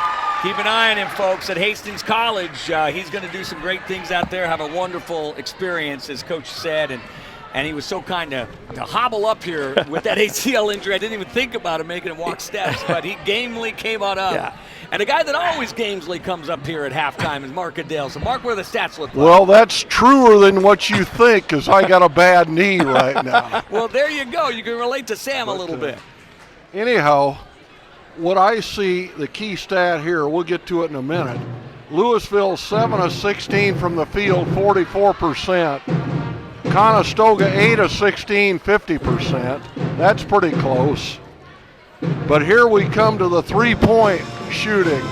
Keep an eye on him, folks, at Hastings College. He's going to do some great things out there, have a wonderful experience, as Coach said. And he was so kind to hobble up here with that ACL injury. I didn't even think about him making him walk steps, but he gamely came on up. Yeah. And a guy that always gamely comes up here at halftime is Mark Adele. So, Mark, what do the stats look like? Well, that's truer than what you think, because I got a bad knee right now. Well, there you go. You can relate to Sam a little bit. Anyhow, what I see, the key stat here, we'll get to it in a minute. Louisville 7 of 16 from the field, 44%. Conestoga 8 of 16, 50%. That's pretty close. But here we come to the three-point shooting.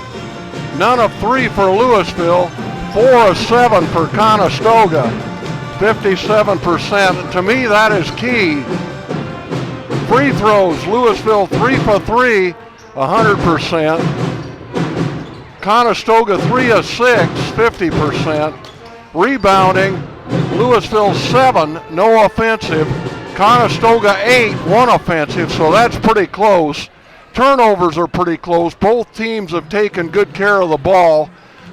None of 3 for Louisville, 4 of 7 for Conestoga, 57%. To me, that is key. Free throws, Louisville 3 for 3, 100%. Conestoga 3 of 6, 50%. Rebounding, Louisville 7, no offensive. Conestoga 8, 1 offensive, so that's pretty close. Turnovers are pretty close. Both teams have taken good care of the ball,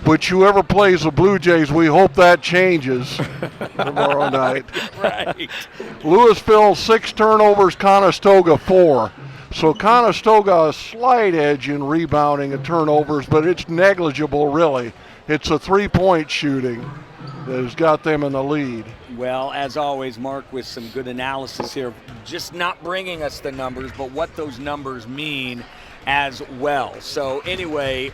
which whoever plays the Blue Jays, we hope that changes tomorrow night. Right. Louisville 6 turnovers, Conestoga 4. So Conestoga a slight edge in rebounding and turnovers, but it's negligible really. It's a three-point shooting that has got them in the lead. Well, as always, Mark, with some good analysis here, just not bringing us the numbers, but what those numbers mean as well. So anyway,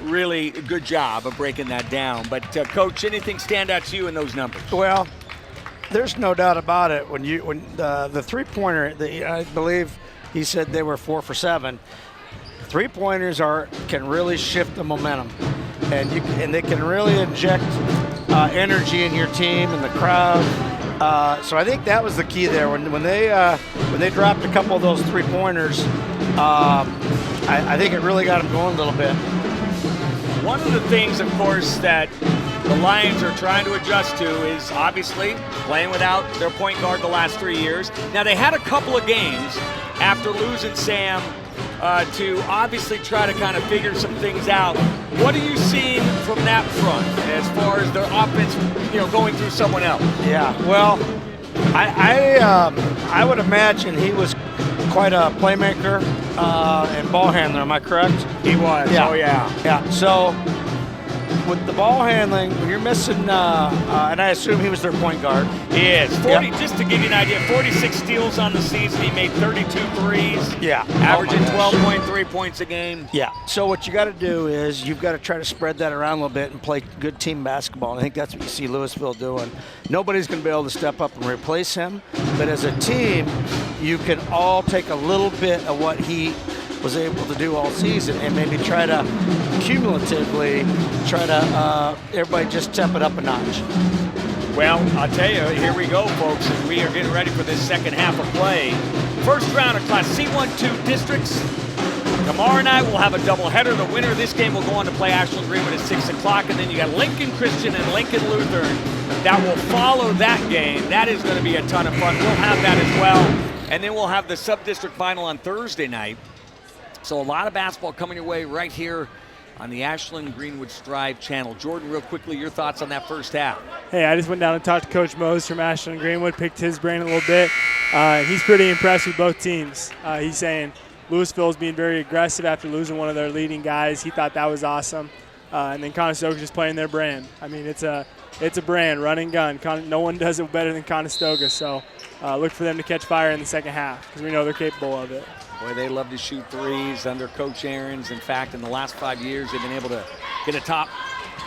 really good job of breaking that down. But Coach, anything stand out to you in those numbers? Well, there's no doubt about it. When the three-pointer, I believe he said they were 4 for 7. Three-pointers can really shift the momentum, and they can really inject energy in your team and the crowd. So I think that was the key there. When they dropped a couple of those three-pointers, I think it really got them going a little bit. One of the things, of course, that the Lions are trying to adjust to is obviously playing without their point guard the last 3 years. Now, they had a couple of games after losing Sam to obviously try to kind of figure some things out. What are you seeing from that front as far as their offense, going through someone else? Yeah, well, I would imagine he was quite a playmaker and ball handler. Am I correct? He was. Yeah. Oh, yeah. Yeah. So with the ball handling, when you're missing, and I assume he was their point guard. He is. 40. Just to give you an idea, 46 steals on the season. He made 32 threes. Yeah. Averaging 12.3 points a game. Yeah. So what you got to do is you've got to try to spread that around a little bit and play good team basketball. And I think that's what you see Louisville doing. Nobody's going to be able to step up and replace him. But as a team, you can all take a little bit of what he was able to do all season and maybe try to cumulatively everybody just step it up a notch. Well, I'll tell you, here we go, folks, as we are getting ready for this second half of play. First round of Class C1-2 districts. Tomorrow night we'll have a doubleheader. The winner of this game will go on to play Ashland-Greenwood at 6 o'clock, and then you got Lincoln Christian and Lincoln Lutheran that will follow that game. That is going to be a ton of fun. We'll have that as well. And then we'll have the sub-district final on Thursday night. So a lot of basketball coming your way right here on the Ashland-Greenwood Strive channel. Jordan, real quickly, your thoughts on that first half. Hey, I just went down and talked to Coach Mose from Ashland-Greenwood, picked his brain a little bit. He's pretty impressed with both teams. He's saying Louisville's being very aggressive after losing one of their leading guys. He thought that was awesome. And then Conestoga's just playing their brand. I mean, it's a brand, run and gun. No one does it better than Conestoga. So look for them to catch fire in the second half because we know they're capable of it. Boy, they love to shoot threes under Coach Ahrens. In fact, in the last 5 years, they've been able to get atop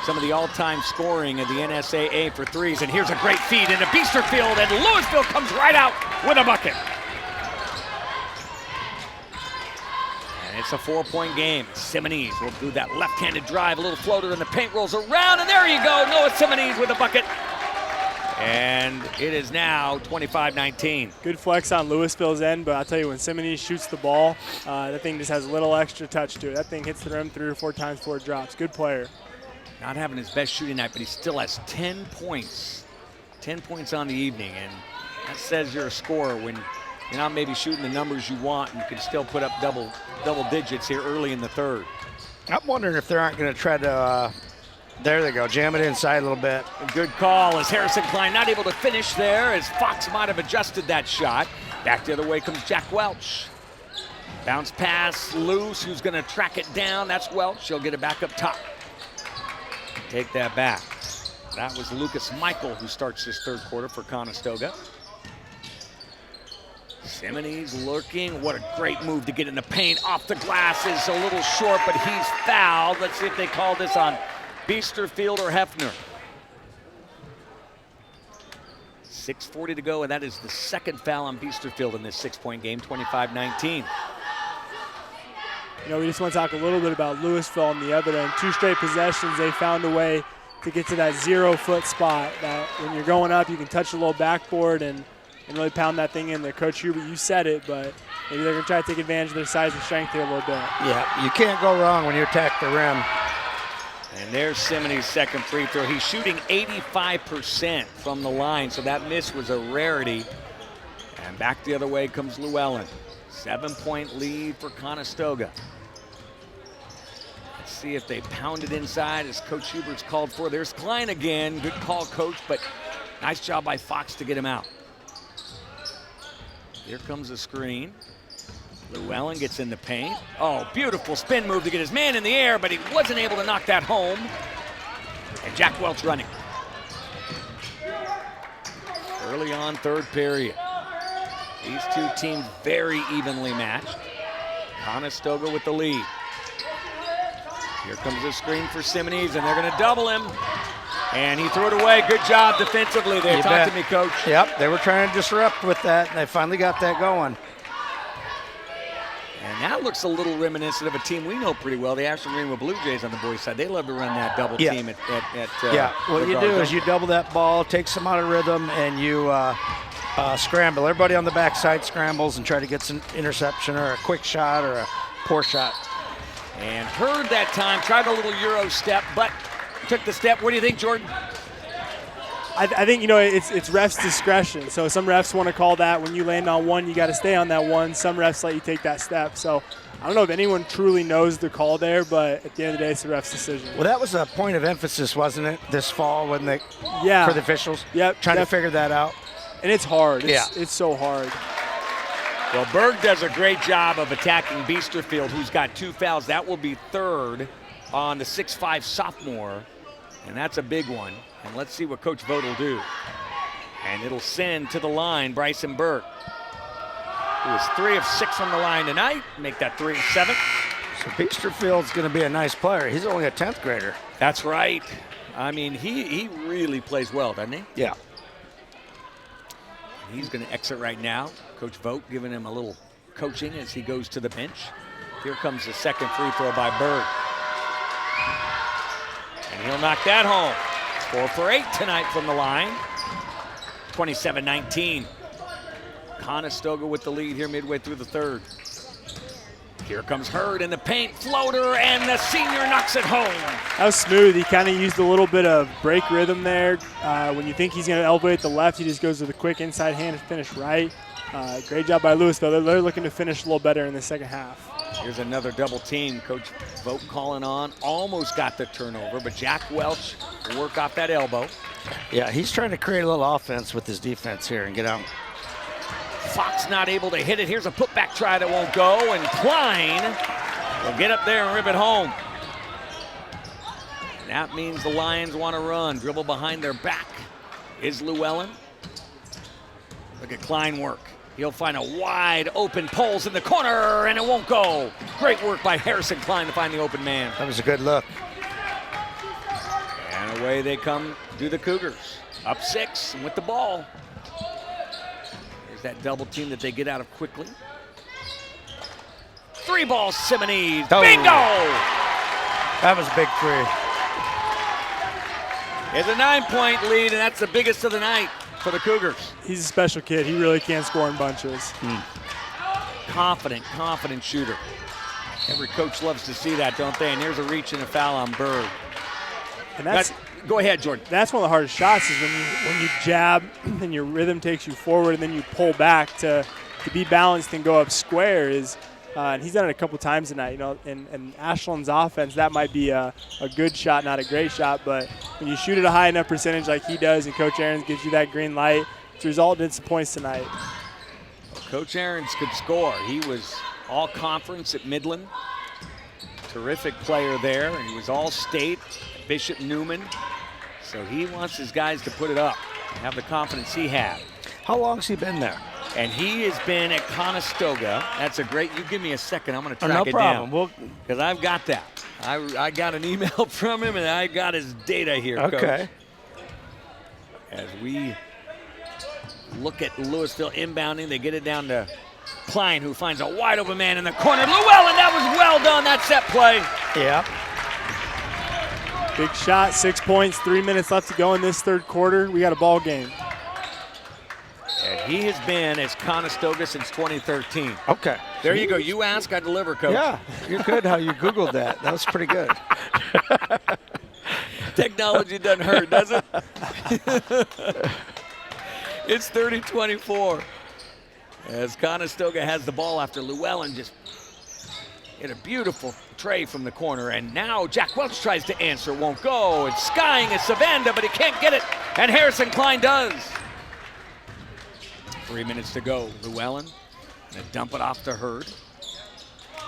some of the all-time scoring of the NSAA for threes. And here's a great feed into Biesterfield, and Louisville comes right out with a bucket. And it's It's a 4-point game. Simonees will do that left-handed drive, a little floater, and the paint rolls around, and there you go. Noah Simonees with a bucket. And it is now 25-19. Good flex on Louisville's end, but I'll tell you, when Simonees shoots the ball, that thing just has a little extra touch to it. That thing hits the rim 3 or 4 times before it drops. Good player. Not having his best shooting night, but he still has 10 points. 10 points on the evening, and that says you're a scorer when you're not maybe shooting the numbers you want, and you can still put up double digits here early in the third. I'm wondering if they aren't going to try to, there they go, jam it inside a little bit. A good call as Harrison Klein not able to finish there, as Fox might have adjusted that shot. Back the other way comes Jack Welch. Bounce pass loose, who's going to track it down? That's Welch. She'll get it back up top. Take that back. That was Lucas Michael who starts this third quarter for Conestoga. Simonees lurking. What a great move to get in the paint. Off the glass is a little short, but he's fouled. Let's see if they call this on Biesterfield or Hefner. 6:40 to go, and that is the second foul on Biesterfield in this 6-point game, 25-19. You know, we just want to talk a little bit about Louisville on the other end. 2 straight possessions, they found a way to get to that 0-foot spot. That when you're going up, you can touch a little backboard and really pound that thing in there. Coach Hubert, you said it, but maybe they're going to try to take advantage of their size and strength here a little bit. Yeah, you can't go wrong when you attack the rim. And there's Simonees' second free throw. He's shooting 85% from the line, so that miss was a rarity. And back the other way comes Llewellyn. 7-point lead for Conestoga. Let's see if they pound it inside as Coach Hubert's called for. There's Klein again. Good call, Coach, but nice job by Fox to get him out. Here comes the screen. Llewellyn gets in the paint. Oh, beautiful spin move to get his man in the air, but he wasn't able to knock that home. And Jack Welch running. Early on, third period. These two teams very evenly matched. Conestoga with the lead. Here comes the screen for Simonees, and they're going to double him. And he threw it away. Good job defensively there. Talk to me, Coach. Yep, they were trying to disrupt with that, and they finally got that going. And that looks a little reminiscent of a team we know pretty well, the Ashland-Greenwood Blue Jays on the boys' side. They love to run that double team at what you do is you double that ball, take some out of rhythm, and you scramble. Everybody on the backside scrambles and try to get some interception or a quick shot or a poor shot. And Hurd that time tried a little Euro step, but took the step. What do you think, Jordan? I think, you know, it's refs' discretion. So some refs want to call that when you land on one, you got to stay on that one. Some refs let you take that step. So I don't know if anyone truly knows the call there, but at the end of the day, it's the refs' decision. Well, that was a point of emphasis, wasn't it, this fall when they for the officials? Yep. Trying to figure that out. And it's hard. It's so hard. Well, Berg does a great job of attacking Biesterfield, who's got 2 fouls. That will be third on the 6'5" sophomore, and that's a big one. And let's see what Coach Vogt will do. And it'll send to the line Bryson Berg, who is 3 of 6 from the line tonight. Make that 3 of 7. So Biesterfield's going to be a nice player. He's only a 10th grader. That's right. I mean, he really plays well, doesn't he? Yeah. He's going to exit right now. Coach Vogt giving him a little coaching as he goes to the bench. Here comes the second free throw by Berg. And he'll knock that home. 4 for 8 tonight from the line. 27-19. Conestoga with the lead here midway through the third. Here comes Hurd in the paint, floater, and the senior knocks it home. That was smooth. He kind of used a little bit of break rhythm there. When you think he's going to elevate the left, he just goes with a quick inside hand and finish right. Great job by Louisville. They're looking to finish a little better in the second half. Here's another double team. Coach Vogt calling on. Almost got the turnover, but Jack Welch will work off that elbow. Yeah, he's trying to create a little offense with his defense here and get out. Fox not able to hit it. Here's a putback try that won't go, and Klein will get up there and rip it home. And that means the Lions want to run. Dribble behind their back is Llewellyn. Look at Klein work. He'll find a wide open Poles in the corner, and it won't go. Great work by Harrison Klein to find the open man. That was a good look. And away they come, do the Cougars. Up 6 and with the ball. There's that double team that they get out of quickly. 3-ball Simonese. Oh. Bingo! That was a big three. It's a 9-point lead, and that's the biggest of the night for the Cougars. He's a special kid. He really can score in bunches. Confident shooter. Every coach loves to see that, don't they? And there's a reach and a foul on Berg. And that's go ahead, Jordan. That's one of the hardest shots is when you jab and your rhythm takes you forward and then you pull back to be balanced and go up square is and he's done it a couple times tonight, you know, in Ashland's offense, that might be a good shot, not a great shot, but when you shoot at a high enough percentage like he does and Coach Aarons gives you that green light, it's resulted in some points tonight. Coach Aarons could score. He was all conference at Midland. Terrific player there, and he was all state, Bishop Newman. So he wants his guys to put it up and have the confidence he had. How long's he been there? And he has been at Conestoga. That's a great, you give me a second, I'm going to track no it problem. down. Because I've got that. I got an email from him, and I got his data here, Okay. Coach. As we look at Louisville inbounding, they get it down to Klein, who finds a wide open man in the corner. Llewellyn, that was well done, that set play. Yeah. Big shot, 6 points, 3 minutes left to go in this third quarter. We got a ball game. And he has been as Conestoga since 2013. Okay. There you go. You ask, I deliver, Coach. Yeah, you're good how you Googled that. That was pretty good. Technology doesn't hurt, does it? It's 30-24. As Conestoga has the ball after Llewellyn just hit a beautiful tray from the corner. And now Jack Welch tries to answer, won't go. It's skying is Savanda, but he can't get it. And Harrison Klein does. 3 minutes to go. Llewellyn gonna dump it off to Hurd.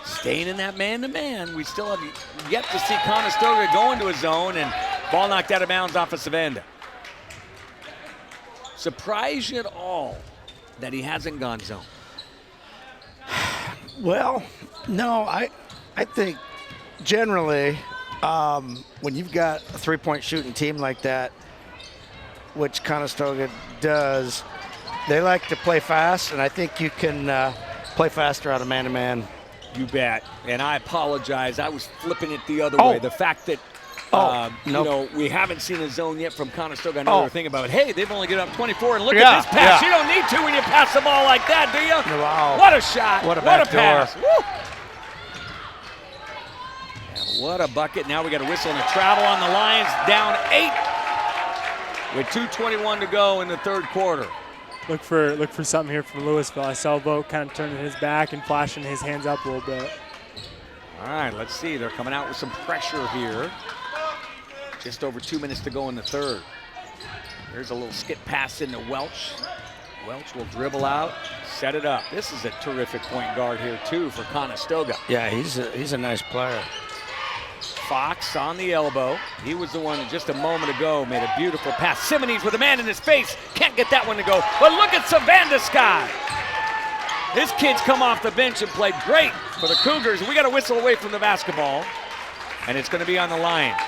Staying in that man-to-man. We still have yet to see Conestoga go into a zone, and ball knocked out of bounds off of Savanda. Surprise you at all that he hasn't gone zone? Well, no, I think generally when you've got a three-point shooting team like that, which Conestoga does, they like to play fast, and I think you can play faster out of man-to-man. You bet. And I apologize. I was flipping it the other Oh. way. The fact that you know, we haven't seen a zone yet from Conestoga. I know they were thinking about it. Hey, they've only given up 24, and look at this pass. You don't need to when you pass the ball like that, do you? Wow. What a shot. What a pass. Woo. And what a bucket. Now we got a whistle and a travel on the Lions, down 8 with 2:21 to go in the third quarter. Look for something here from Louisville. I saw Bo kind of turning his back and flashing his hands up a little bit. All right, let's see. They're coming out with some pressure here. Just over 2 minutes to go in the third. There's a little skip pass into Welch. Welch will dribble out, set it up. This is a terrific point guard here, too, for Conestoga. Yeah, he's a nice player. Fox on the elbow. He was the one that just a moment ago made a beautiful pass. Simonese with a man in his face. Can't get that one to go. But look at Savanda Sky. This kid's come off the bench and played great for the Cougars. We got a whistle away from the basketball, and it's going to be on the Lions.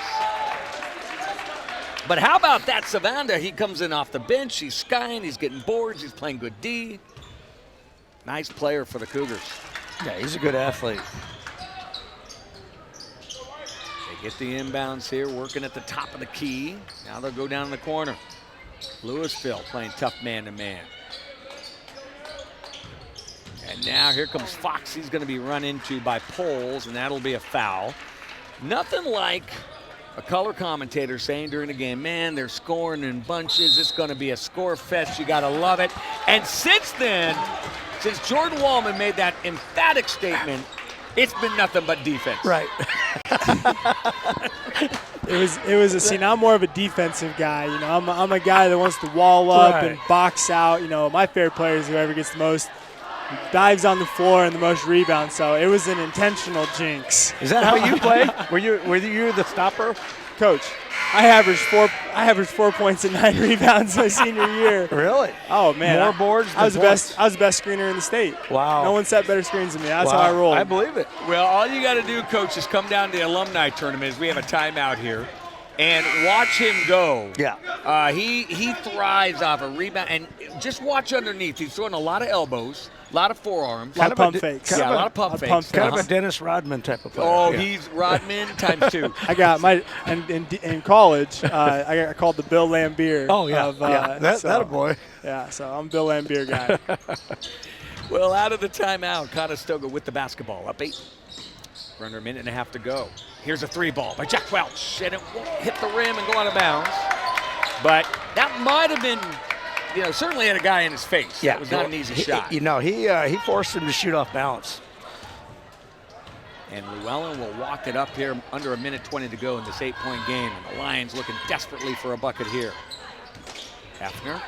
But how about that Savanda? He comes in off the bench. He's skying. He's getting boards. He's playing good D. Nice player for the Cougars. Yeah, he's a good athlete. They get the inbounds here, working at the top of the key. Now they'll go down in the corner. Louisville playing tough man-to-man. And now here comes Fox. He's going to be run into by Poles, and that'll be a foul. Nothing like a color commentator saying during the game, man, they're scoring in bunches. It's going to be a score fest. You got to love it. And since then, since Jordan Wallman made that emphatic statement, it's been nothing but defense. Right. It was a scene. I'm more of a defensive guy. You know, I'm a guy that wants to wall up and box out. You know, my favorite player is whoever gets the most dives on the floor and the most rebounds. So it was an intentional jinx. Is that how you play? Were you the stopper? Coach, I averaged 4 points and 9 rebounds my senior year. Really? Oh man, More boards than I was the points. best. I was the best screener in the state. Wow. No one set better screens than me. That's Wow. how I rolled. I believe it. Well, all you got to do, Coach, is come down to the alumni tournament as we have a timeout here. And watch him go. Yeah. He thrives off a rebound. And just watch underneath. He's throwing a lot of elbows, a lot of forearms. A lot of pump fakes. Yeah, a lot of pump fakes. Kind of a Dennis Rodman type of player. Oh, yeah. he's Rodman times 2. I got in college. I got called the Bill Lambier. Oh, yeah. That a boy. Yeah, so I'm a Bill Lambier guy. Well, out of the timeout, Conestoga with the basketball, up 8. We're under a minute and a half to go. Here's a 3 ball by Jack Welch, and it won't hit the rim and go out of bounds. But that might have been, certainly had a guy in his face. Yeah, It was not an easy shot. He forced him to shoot off balance. And Llewellyn will walk it up here under a minute 20 to go in this 8-point game. And the Lions looking desperately for a bucket here. Hefner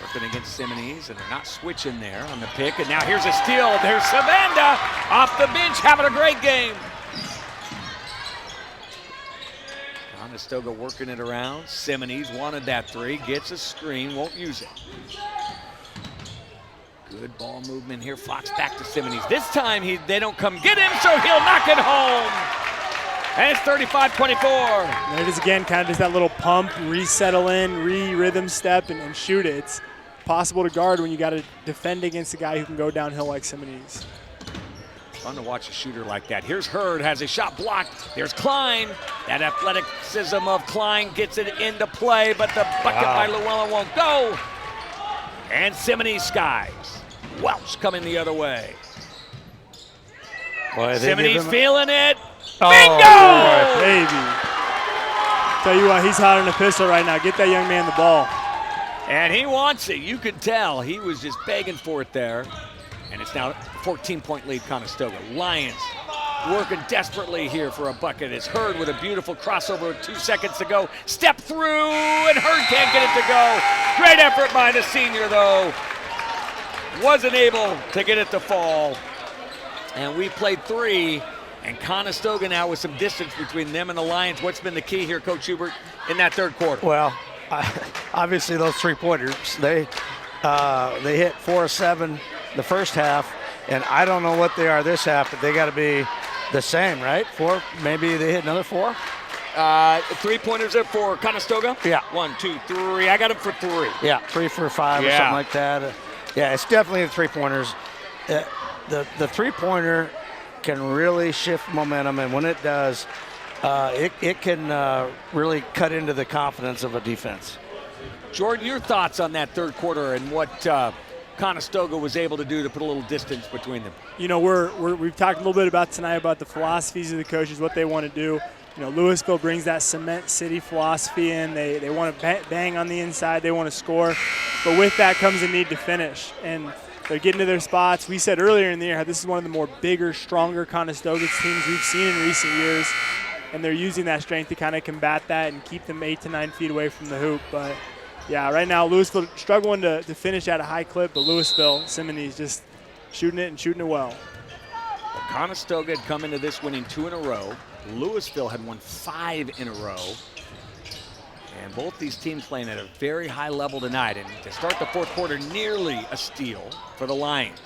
working against Simonese, and they're not switching there on the pick. And now here's a steal. There's Savanda off the bench having a great game. Conestoga working it around. Simonese wanted that 3, gets a screen, won't use it. Good ball movement here. Fox back to Simonese. This time they don't come get him, so he'll knock it home. And it's 35-24. And it is again kind of just that little pump, resettle in, rhythm step, and shoot it. It's possible to guard when you got to defend against a guy who can go downhill like Simonese. Fun to watch a shooter like that. Here's Hurd, has a shot blocked. There's Klein. That athleticism of Klein gets it into play, but the bucket by Llewellyn won't go. And Simonese skies. Welch coming the other way. Boy, Simonese feeling it. Oh, Bingo! Baby. Tell you what, he's hot in the pistol right now. Get that young man the ball. And he wants it. You could tell he was just begging for it there. And it's now a 14-point lead, Conestoga. Lions working desperately here for a bucket. It's Hurd with a beautiful crossover with 2 seconds to go. Step through, and Hurd can't get it to go. Great effort by the senior, though. Wasn't able to get it to fall. And we played 3, and Conestoga now with some distance between them and the Lions. What's been the key here, Coach Hubert, in that third quarter? Well, obviously those 3-pointers, they hit 4 of 7 the first half, and I don't know what they are this half, but they got to be the same, right? 4, maybe they hit another 4? 3-pointers there for Conestoga? Yeah. 1, 2, 3. I got him for 3. Yeah, 3 for 5 or something like that. Yeah, it's definitely the 3-pointers. The 3-pointer can really shift momentum, and when it does, it can really cut into the confidence of a defense. Jordan, your thoughts on that third quarter and what Conestoga was able to do to put a little distance between them? We've talked a little bit about tonight about the philosophies of the coaches, what they want to do. Louisville brings that cement city philosophy in. They want to bang on the inside. They want to score. But with that comes a need to finish. And they're getting to their spots. We said earlier in the year how this is one of the more bigger, stronger Conestoga teams we've seen in recent years. And they're using that strength to kind of combat that and keep them 8 to 9 feet away from the hoop. But, yeah, right now Louisville struggling to finish at a high clip. But Louisville, Simonese just shooting it well. Conestoga had come into this winning 2 in a row. Louisville had won 5 in a row. And both these teams playing at a very high level tonight. And to start the fourth quarter, nearly a steal for the Lions.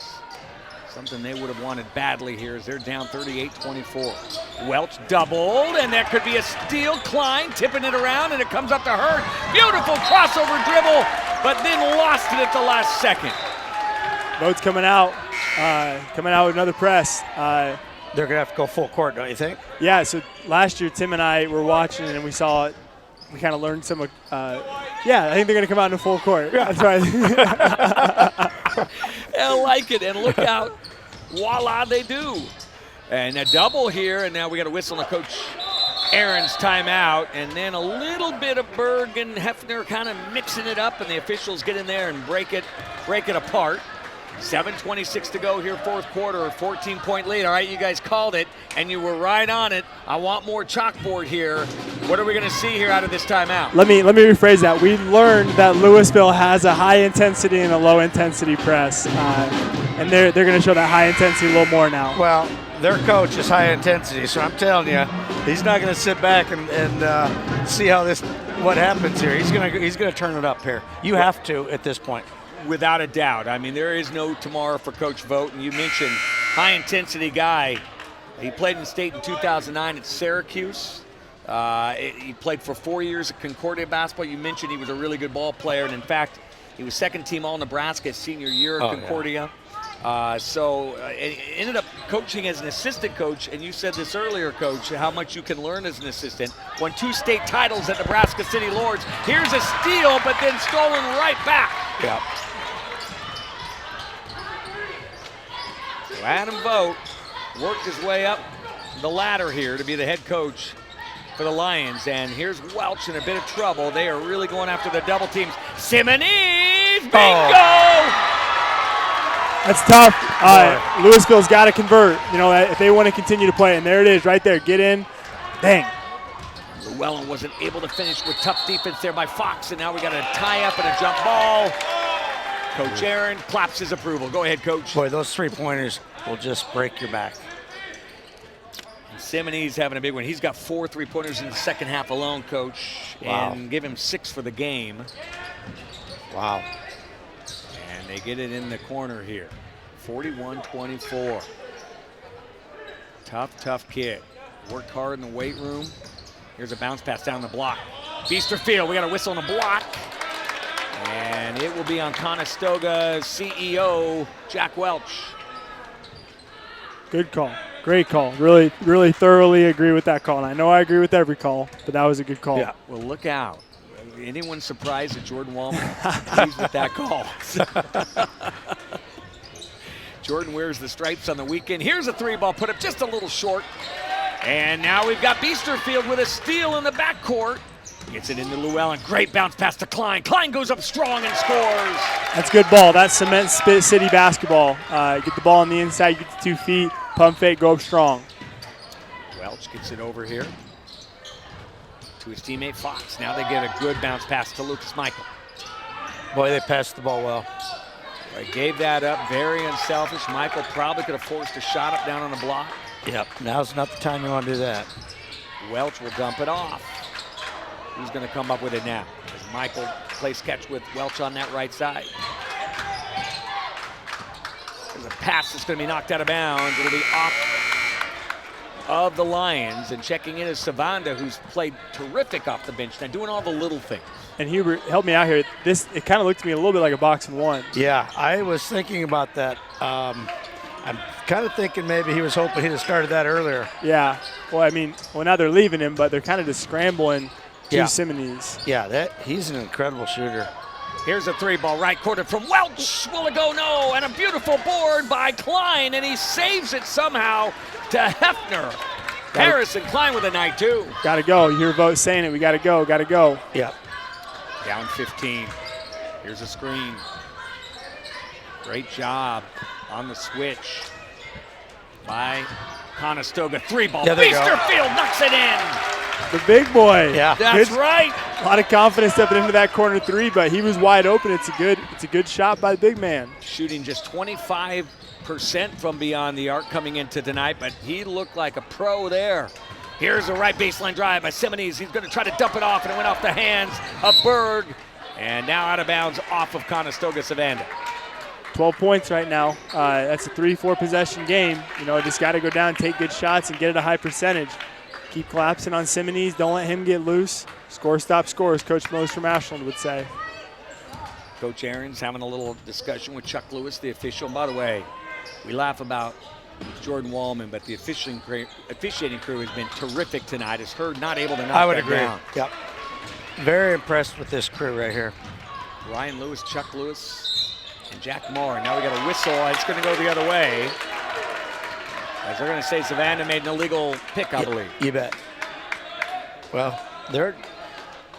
Something they would have wanted badly here as they're down 38-24. Welch doubled, and that could be a steal. Klein tipping it around, and it comes up to Hurd. Beautiful crossover dribble, but then lost it at the last second. Boat's coming out with another press. They're going to have to go full court, don't you think? Yeah, so last year Tim and I were watching and we saw it. We kind of learned some, I think they're going to come out in a full court. Yeah. That's right. I like it, and look out. Voila, they do. And a double here, and now we got a whistle on Coach Aaron's timeout, and then a little bit of Berg and Hefner kind of mixing it up, and the officials get in there and break it apart. 7:26 to go here, fourth quarter, 14-point lead. All right, you guys called it, and you were right on it. I want more chalkboard here. What are we going to see here out of this timeout? Let me rephrase that. We learned that Louisville has a high intensity and a low intensity press, and they're going to show that high intensity a little more now. Well, their coach is high intensity, so I'm telling you, he's not going to sit back and see what happens here. He's going to turn it up here. You have to at this point. Without a doubt. I mean, there is no tomorrow for Coach Vogt. And you mentioned high-intensity guy. He played in state in 2009 at Syracuse. He played for 4 years at Concordia basketball. You mentioned he was a really good ball player, and in fact, he was second-team All-Nebraska his senior year at Concordia. Ended up coaching as an assistant coach, and you said this earlier, Coach, how much you can learn as an assistant. Won 2 state titles at Nebraska City Lords. Here's a steal, but then stolen right back. Yeah. So Adam Vogt worked his way up the ladder here to be the head coach for the Lions, and here's Welch in a bit of trouble. They are really going after the double teams. Simonese, bingo! That's tough. Louisville's got to convert, if they want to continue to play. And there it is right there. Get in. Bang. Llewellyn wasn't able to finish with tough defense there by Fox, and now we got a tie-up and a jump ball. Coach Aaron claps his approval. Go ahead, Coach. Boy, those three-pointers will just break your back. Simonese having a big one. He's got 4 3-pointers in the second half alone, Coach, and give him 6 for the game. Wow. And they get it in the corner here. 41-24. Tough kid. Worked hard in the weight room. Here's a bounce pass down the block. Biesterfield, we got a whistle on the block. And it will be on Conestoga CEO, Jack Welch. Good call. Great call. Really, really thoroughly agree with that call. And I know I agree with every call, but that was a good call. Yeah. Well, look out. Anyone surprised that Jordan Wallman agrees with that call? Jordan wears the stripes on the weekend. Here's a 3-ball put up just a little short. And now we've got Biesterfield with a steal in the backcourt. Gets it into Llewellyn. Great bounce pass to Klein. Klein goes up strong and scores. That's good ball. That's Cement City basketball. Get the ball on the inside, get to 2 feet, pump fake, go up strong. Welch gets it over here to his teammate Fox. Now they get a good bounce pass to Lucas Michael. Boy, they passed the ball well. They gave that up, very unselfish. Michael probably could have forced a shot up down on the block. Yep, now's not the time you want to do that. Welch will dump it off. Who's going to come up with it now? As Michael plays catch with Welch on that right side. There's a pass that's going to be knocked out of bounds. It'll be off of the Lions. And checking in is Savanda, who's played terrific off the bench now, doing all the little things. And Hubert, help me out here. It kind of looked to me a little bit like a box and one. Yeah, I was thinking about that. I'm kind of thinking maybe he was hoping he'd have started that earlier. Yeah. Well, now they're leaving him, but they're kind of just scrambling to Simonese. Yeah, he's an incredible shooter. Here's a 3-ball right corner from Welch. Will it go? No. And a beautiful board by Klein, and he saves it somehow to Hefner. Harrison Klein with a night, too. Got to go. You hear Vogt saying it. We got to go. Got to go. Yep. Down 15. Here's a screen. Great job on the switch by Conestoga. 3-ball. Biesterfield knocks it in. The big boy. Yeah. That's right. A lot of confidence stepping into that corner 3, but he was wide open. It's a good shot by the big man. Shooting just 25% from beyond the arc coming into tonight, but he looked like a pro there. Here's a right baseline drive by Simonese. He's going to try to dump it off, and it went off the hands of Berg. And now out of bounds off of Conestoga Savanda. 12 points right now. That's a 3-4 possession game. Just got to go down, take good shots, and get it a high percentage. Keep collapsing on Simonese. Don't let him get loose. Score, stop, scores, Coach Mose from Ashland would say. Coach Aaron's having a little discussion with Chuck Lewis, the official. By the way, we laugh about Jordan Wallman, but the officiating crew has been terrific tonight. As Hurd not able to knock I would that agree. down. Yep. Very impressed with this crew right here. Ryan Lewis, Chuck Lewis, and Jack Moore. Now we got a whistle. It's going to go the other way. As they're going to say Savannah made an illegal pick, I believe. You bet. Well, they're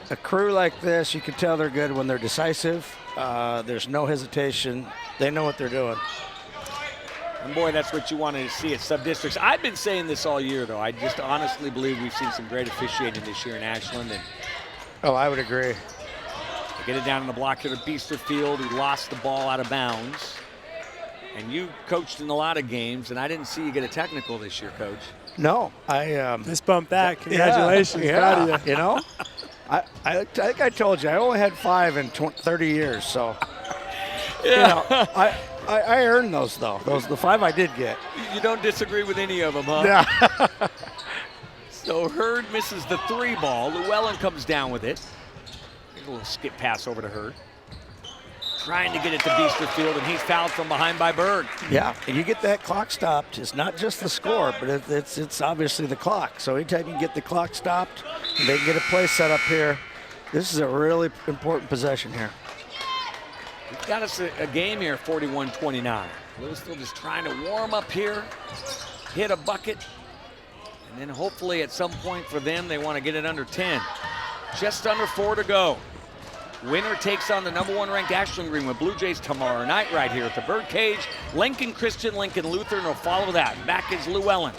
a crew like this. You can tell they're good when they're decisive. There's no hesitation. They know what they're doing. And boy, that's what you wanted to see at sub-districts. I've been saying this all year, though. I just honestly believe we've seen some great officiating this year in Ashland. And oh, I would agree. they get it down in the block here to Biesterfield, who lost the ball out of bounds. And you coached in a lot of games, and I didn't see you get a technical this year, Coach. No, I Fist bump that. Congratulations. Proud of you. I think I told you I only had 5 in 30 years, so I earned those though. The 5 I did get. You don't disagree with any of them, huh? Yeah. So Hurd misses the 3 ball. Llewellyn comes down with it. A little skip pass over to Hurd. Trying to get it to Biesterfield, and he's fouled from behind by Berg. Yeah, and you get that clock stopped. It's not just the score, but it's obviously the clock. So anytime you can get the clock stopped, they can get a play set up here. This is a really important possession here. We've got us a game here, 41-29. Louisville just trying to warm up here, hit a bucket, and then hopefully at some point for them, they want to get it under 10. Just under 4 to go. Winner takes on the #1 ranked Ashland-Greenwood Blue Jays tomorrow night right here at the Birdcage. Lincoln Christian, Lincoln Lutheran will follow that. Back is Llewellyn.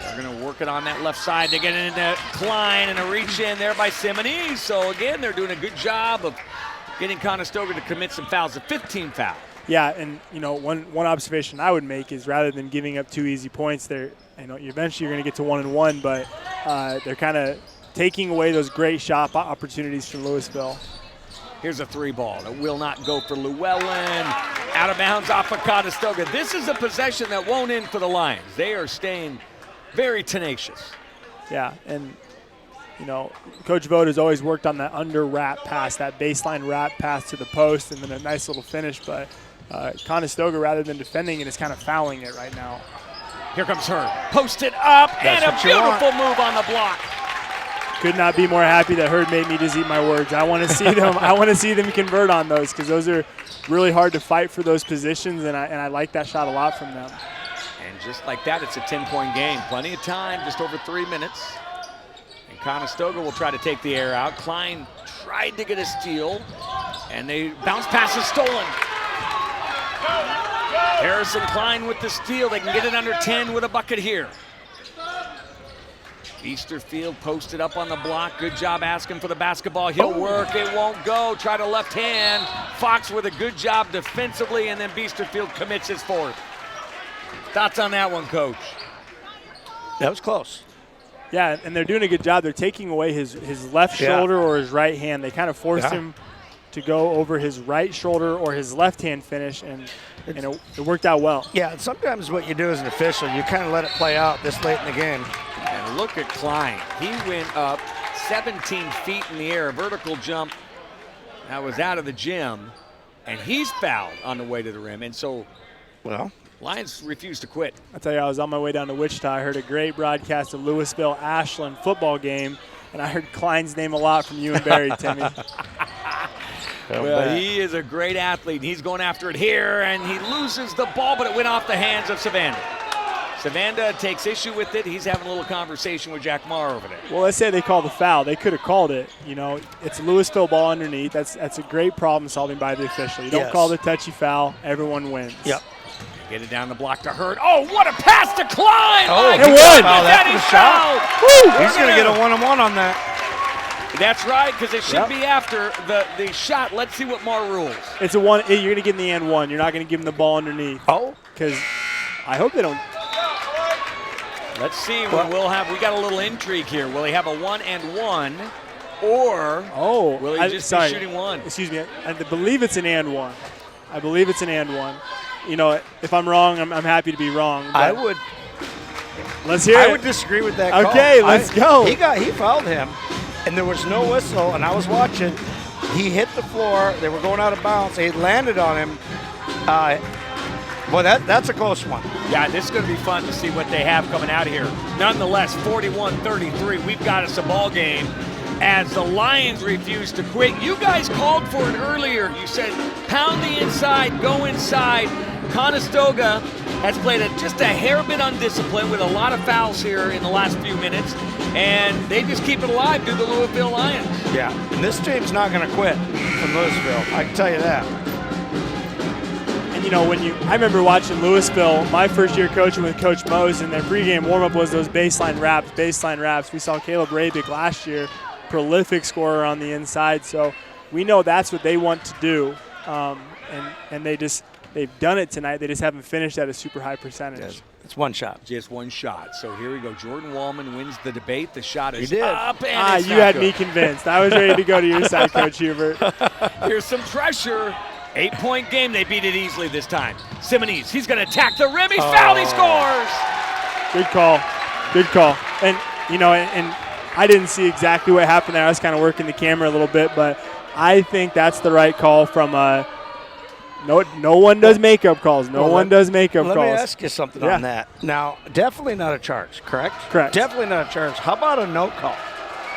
They're going to work it on that left side. They get it into Klein and a reach in there by Simonese. So again, they're doing a good job of getting Conestoga to commit some fouls. A 15 foul. Yeah, and one observation I would make is rather than giving up 2 easy points, eventually you're going to get to 1-1, but they're kind of taking away those great shot opportunities from Louisville. Here's a 3 ball that will not go for Llewellyn. Out of bounds off of Conestoga. This is a possession that won't end for the Lions. They are staying very tenacious. Yeah, and Coach Vogt has always worked on that under wrap pass, that baseline wrap pass to the post, and then a nice little finish. But Conestoga, rather than defending it, is kind of fouling it right now. Here comes Hurd. Posted up, and a beautiful move on the block. Could not be more happy that Hurd made me just eat my words. I want to see them. I want to see them convert on those because those are really hard to fight for those positions, and I like that shot a lot from them. And just like that, it's a 10-point game. Plenty of time, just over 3 minutes. And Conestoga will try to take the air out. Klein tried to get a steal, and they bounce pass is stolen. Harrison Klein with the steal. They can get it under 10 with a bucket here. Biesterfield posted up on the block. Good job asking for the basketball. He'll work. It won't go. Try to left hand. Fox with a good job defensively, and then Biesterfield commits his 4th. Thoughts on that one, Coach? That was close. Yeah, and they're doing a good job. They're taking away his left shoulder or his right hand. They kind of forced him to go over his right shoulder or his left hand finish, and it worked out well. Yeah, and sometimes what you do as an official, you kind of let it play out this late in the game. And look at Klein. He went up 17 feet in the air, a vertical jump that was out of the gym, and he's fouled on the way to the rim. And so, Lions refuse to quit. I tell you, I was on my way down to Wichita. I heard a great broadcast of Louisville-Ashland football game, and I heard Klein's name a lot from you and Barry, Timmy. Well, he is a great athlete. He's going after it here, and he loses the ball, but it went off the hands of Savanda. Savanda takes issue with it. He's having a little conversation with Jack Marr over there. Well, let's say they call the foul. They could have called it. It's a Louisville ball underneath. That's a great problem solving by the official. You don't call the touchy foul. Everyone wins. Yep. Get it down the block to Hurd. Oh, what a pass to Klein! Oh, it won. He's going to get a 1-on-1 on that. That's right, because it should be after the shot. Let's see what Marr rules. It's a 1. You're going to give him the and 1. You're not going to give him the ball underneath. Oh. Because I hope they don't. Let's see what we'll have. We got a little intrigue here. Will he have a 1-and-1, or will he just be shooting 1? Excuse me. I believe it's an and 1. I believe it's an and 1. If I'm wrong, I'm happy to be wrong. I would. Let's hear it. I would disagree with that call. Okay, let's go. He fouled him, and there was no whistle, and I was watching. He hit the floor. They were going out of bounds. He landed on him. Well, that's a close one. Yeah, this is going to be fun to see what they have coming out of here. Nonetheless, 41-33, we've got us a ball game as the Lions refuse to quit. You guys called for it earlier. You said pound the inside, go inside. Conestoga has played just a hair bit undisciplined with a lot of fouls here in the last few minutes, and they just keep it alive to the Louisville Lions. Yeah, and this team's not going to quit from Louisville. I can tell you that. And I remember watching Louisville my first year coaching with Coach Mose, and their pregame warm-up was those baseline wraps. We saw Caleb Rabick last year, prolific scorer on the inside, so we know that's what they want to do, and they've done it tonight. They just haven't finished at a super high percentage. Yes. It's one shot. Just one shot. So here we go. Jordan Wallman wins the debate. The shot is up, and it's you not had good. me convinced. I was ready to go to your side, Coach Hubert. Here's some pressure. 8-point game. They beat it easily this time. Simonese, he's going to attack the rim. He's fouled. He scores. Good call. Good call. And, you know, and I didn't see exactly what happened there. I was kind of working the camera a little bit, but I think that's the right call from no one does makeup calls. No one does makeup calls. Let me ask you something on that. Now, definitely not a charge, correct? Correct. Definitely not a charge. How about a no call?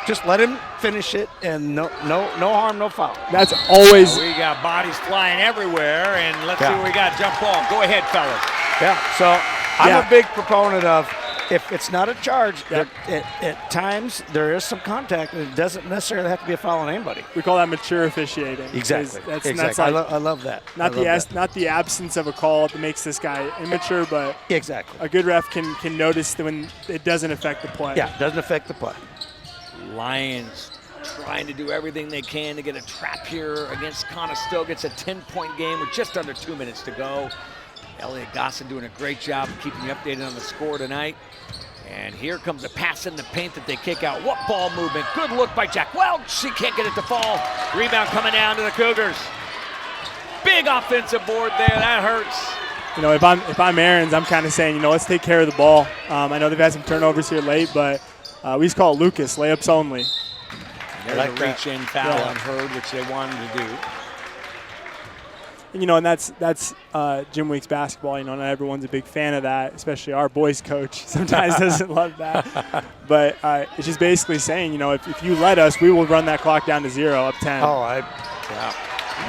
Just let him finish it, and no harm, no foul. That's always. We got bodies flying everywhere, and let's see what we got. Jump ball. Go ahead, fellas. Yeah. So I'm a big proponent of, if it's not a charge, at times there is some contact, and it doesn't necessarily have to be a foul on anybody. We call that mature officiating. Exactly. That's exactly. like, I love that. Not the absence of a call that makes this guy immature, but exactly. A good ref can notice when it doesn't affect the play. Yeah, it doesn't affect the play. Lions trying to do everything they can to get a trap here against Conestoga. It's a 10-point game with just under 2 minutes to go. Elliot Gosson doing a great job of keeping you updated on the score tonight. And here comes a pass in the paint that they kick out. What ball movement. Good look by Jack Welch. She can't get it to fall. Rebound coming down to the Cougars. Big offensive board there. That hurts. You know, if I'm Aaron's, I'm kind of saying, you know, let's take care of the ball. I know they've had some turnovers here late, but we just call it Lucas, layups only. There's a reach-in foul on Hurd, which they wanted to do. And, you know, and that's gym weeks basketball. You know, not everyone's a big fan of that, especially our boys coach sometimes doesn't love that. But it's just basically saying, you know, if you let us, we will run that clock down to 0, up 10.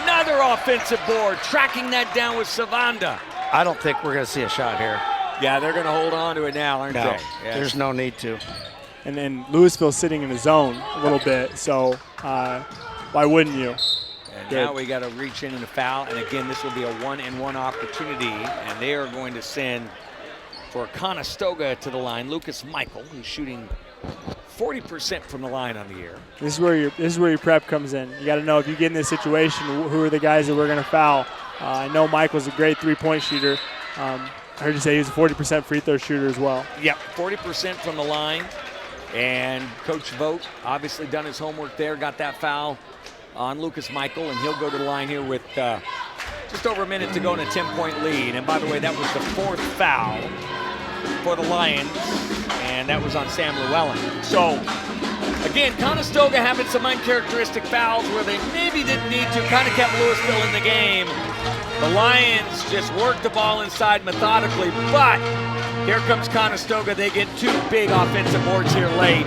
Another offensive board, tracking that down with Savanda. I don't think we're going to see a shot here. Yeah, they're going to hold on to it now, aren't they? Yes. There's no need to. And then Louisville's sitting in the zone a little bit, so why wouldn't you? And now we got to reach in and a foul, and again, this will be a 1-and-1 opportunity, and they are going to send for Conestoga to the line. Lucas Michael, who's shooting 40% from the line on the year. This is where your prep comes in. You got to know if you get in this situation, who are the guys that we're going to foul. I know Michael's a great three-point shooter. I heard you say he's a 40% free throw shooter as well. Yep, 40% from the line. And Coach Vogt obviously done his homework there, got that foul on Lucas Michael, and he'll go to the line here with just over a minute to go in a 10-point lead. And by the way, that was the 4th foul for the Lions, and that was on Sam Llewellyn. So, again, Conestoga having some uncharacteristic fouls where they maybe didn't need to, kind of kept Louisville in the game. The Lions just worked the ball inside methodically, but here comes Conestoga. They get 2 big offensive boards here late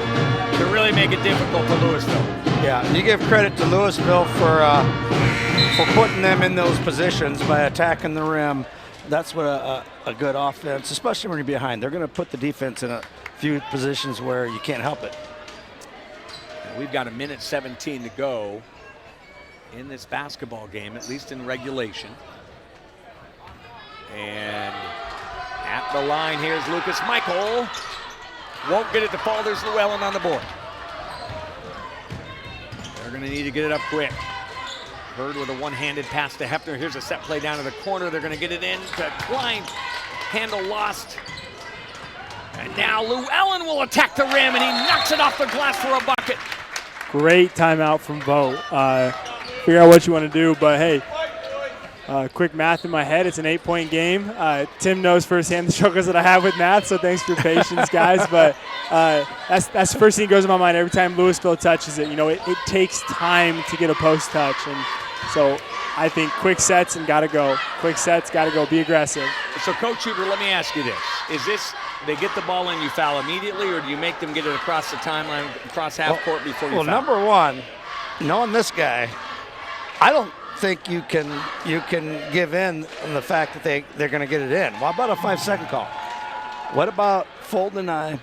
to really make it difficult for Louisville. Yeah, and you give credit to Louisville for putting them in those positions by attacking the rim. That's what a good offense, especially when you're behind. They're going to put the defense in a few positions where you can't help it. We've got 1:17 to go in this basketball game, at least in regulation. And at the line, here's Lucas Michael. Won't get it to fall. There's Llewellyn on the board. They're going to need to get it up quick. Hurd with a one-handed pass to Hefner. Here's a set play down to the corner. They're going to get it in to Klein. Handle lost. And now Llewellyn will attack the rim, and he knocks it off the glass for a bucket. Great timeout from Vogt. Figure out what you want to do, but hey, quick math in my head. It's an 8-point game. Tim knows firsthand the struggles that I have with math, so thanks for your patience, guys. But that's the first thing that goes in my mind every time Louisville touches it. You know, it takes time to get a post touch, and so I think quick sets and got to go. Quick sets, got to go. Be aggressive. So, Coach Huber, let me ask you this. Is this they get the ball in, you foul immediately, or do you make them get it across the timeline, across half court before you foul? Well, number one, knowing this guy, I don't think you can give in on the fact that they're going to get it in. What about a 5-second call? What about full deny?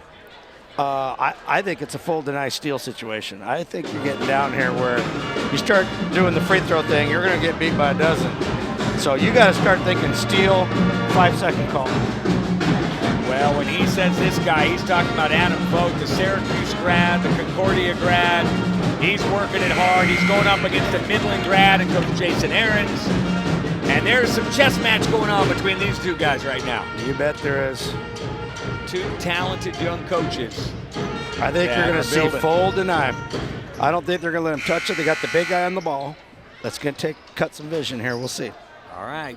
I think it's a full deny steal situation. I think you're getting down here where you start doing the free throw thing, you're going to get beat by a dozen. So you got to start thinking steal, 5-second call. Well, when he says this guy, he's talking about Adam Vogt, the Syracuse grad, the Concordia grad. He's working it hard. He's going up against the Midland grad and Coach Jason Ahrens. And there's some chess match going on between these 2 guys right now. You bet there is. 2 talented young coaches. I think you're going to see full deny. I don't think they're going to let him touch it. They got the big guy on the ball. That's going to cut some vision here. We'll see. All right.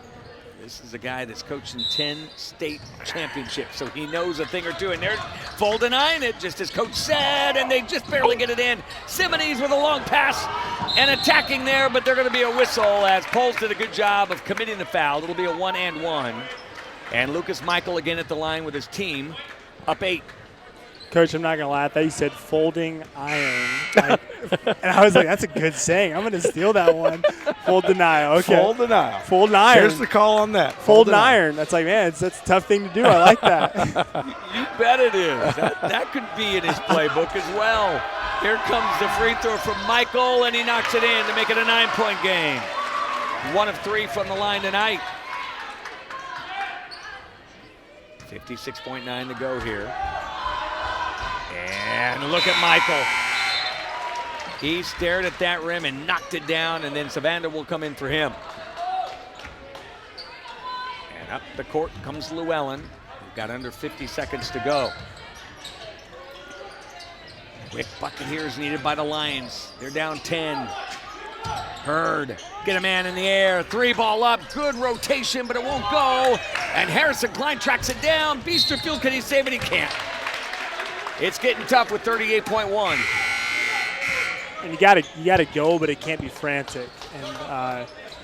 This is a guy that's coached in 10 state championships, so he knows a thing or two. And they're full denying it, just as Coach said, and they just barely get it in. Simonese with a long pass and attacking there, but they're going to be a whistle as Poles did a good job of committing the foul. It'll be a 1-and-1. And Lucas Michael again at the line with his team, up 8. Coach, I'm not going to lie. I thought you said folding iron. And I was like, that's a good saying. I'm going to steal that one. Fold denial. Okay. Fold denial. Fold iron. Here's the call on that. Fold iron. That's like, man, that's a tough thing to do. I like that. You bet it is. That could be in his playbook as well. Here comes the free throw from Michael, and he knocks it in to make it a 9-point game. 1 of 3 from the line tonight. 56.9 to go here. And look at Michael. He stared at that rim and knocked it down, and then Savanda will come in for him. And up the court comes Llewellyn. We've got under 50 seconds to go. Quick bucket here is needed by the Lions. They're down 10. Hurd, get a man in the air. 3-ball up, good rotation, but it won't go. And Harrison Klein tracks it down. Biesterfield, can he save it? He can't. It's getting tough with 38.1. And you gotta go, but it can't be frantic. And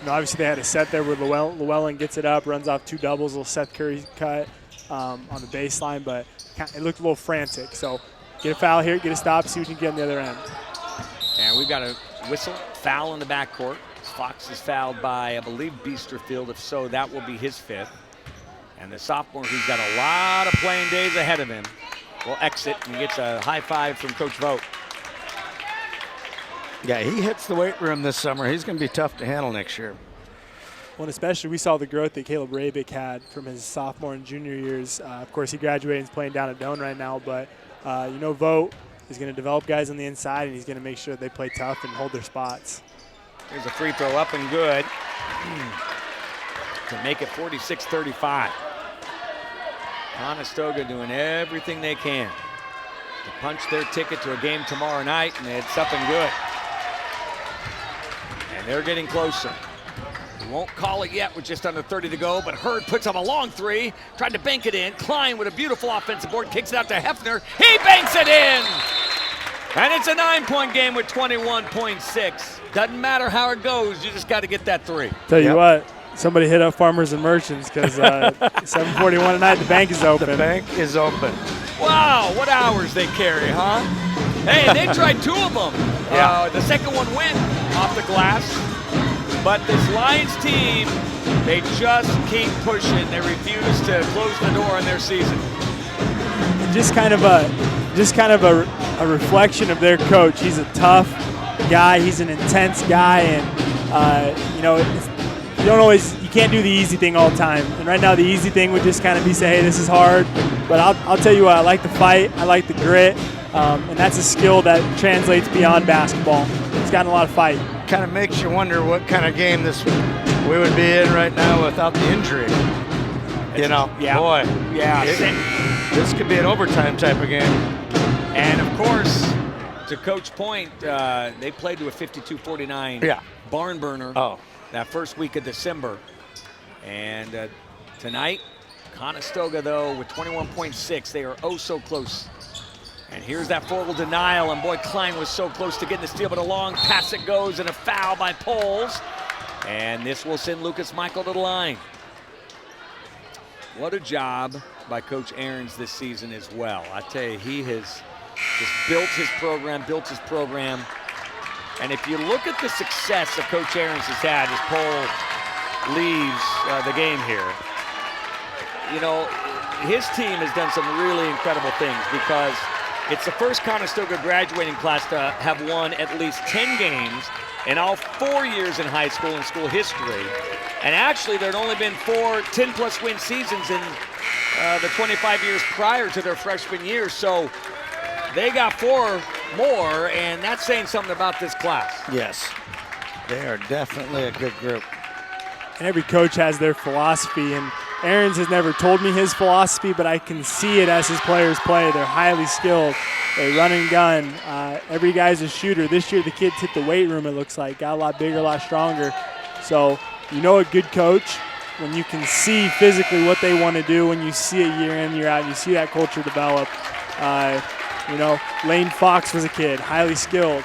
obviously they had a set there where Llewellyn gets it up, runs off 2 doubles, a little Seth Curry cut on the baseline, but it looked a little frantic. So get a foul here, get a stop, see what you can get on the other end. And we've got a whistle, foul in the backcourt. Fox is fouled by, I believe, Biesterfield. If so, that will be his 5th. And the sophomore, who's got a lot of playing days ahead of him, will exit, and he gets a high five from Coach Vogt. Yeah, he hits the weight room this summer. He's going to be tough to handle next year. Well, and especially we saw the growth that Caleb Rabick had from his sophomore and junior years. Of course, he graduated and is playing down at Doane right now, but Vogt is going to develop guys on the inside, and he's going to make sure they play tough and hold their spots. Here's a free throw up and good to make it 46-35. Conestoga doing everything they can to punch their ticket to a game tomorrow night, and it's up and good. And they're getting closer. We won't call it yet with just under 30 to go, but Hurd puts up a long 3, tried to bank it in. Klein with a beautiful offensive board, kicks it out to Hefner. He banks it in! And it's a 9-point game with 21.6. Doesn't matter how it goes, you just got to get that 3. Tell you what. Somebody hit up Farmers and Merchants because 7:41 tonight, the bank is open. The bank is open. Wow, what hours they carry, huh? Hey, they tried 2 of them. Yeah. The second one went off the glass. But this Lions team, they just keep pushing. They refuse to close the door on their season. Just kind of a reflection of their coach. He's a tough guy. He's an intense guy, and you can't do the easy thing all the time. And right now the easy thing would just kind of be say, hey, this is hard. But I'll tell you what, I like the fight, I like the grit, and that's a skill that translates beyond basketball. It's gotten a lot of fight. Kind of makes you wonder what kind of game we would be in right now without the injury. Yeah. Boy. Yeah. This could be an overtime type of game. And of course, to Coach Point, they played to a 52-49 barn burner. That first week of December. And tonight, Conestoga, though, with 21.6, they are oh so close. And here's that full denial, and boy, Klein was so close to getting the steal, but a long pass it goes, and a foul by Poles. And this will send Lucas Michael to the line. What a job by Coach Ahrens this season as well. I tell you, he has just built his program. And if you look at the success that Coach Ahrens has had as Pole leaves the game here, his team has done some really incredible things because it's the first Conestoga graduating class to have won at least 10 games in all 4 years in high school in school history. And actually, there had only been 4 10-plus win seasons in the 25 years prior to their freshman year. So they got 4 more, and that's saying something about this class. Yes, they are definitely a good group. And every coach has their philosophy, and Ahrens has never told me his philosophy, but I can see it as his players play. They're highly skilled. They run and gun. Every guy's a shooter. This year the kids hit the weight room, it looks like. Got a lot bigger, a lot stronger. So a good coach when you can see physically what they want to do, when you see it year in, year out, and you see that culture develop. Lane Fox was a kid, highly skilled.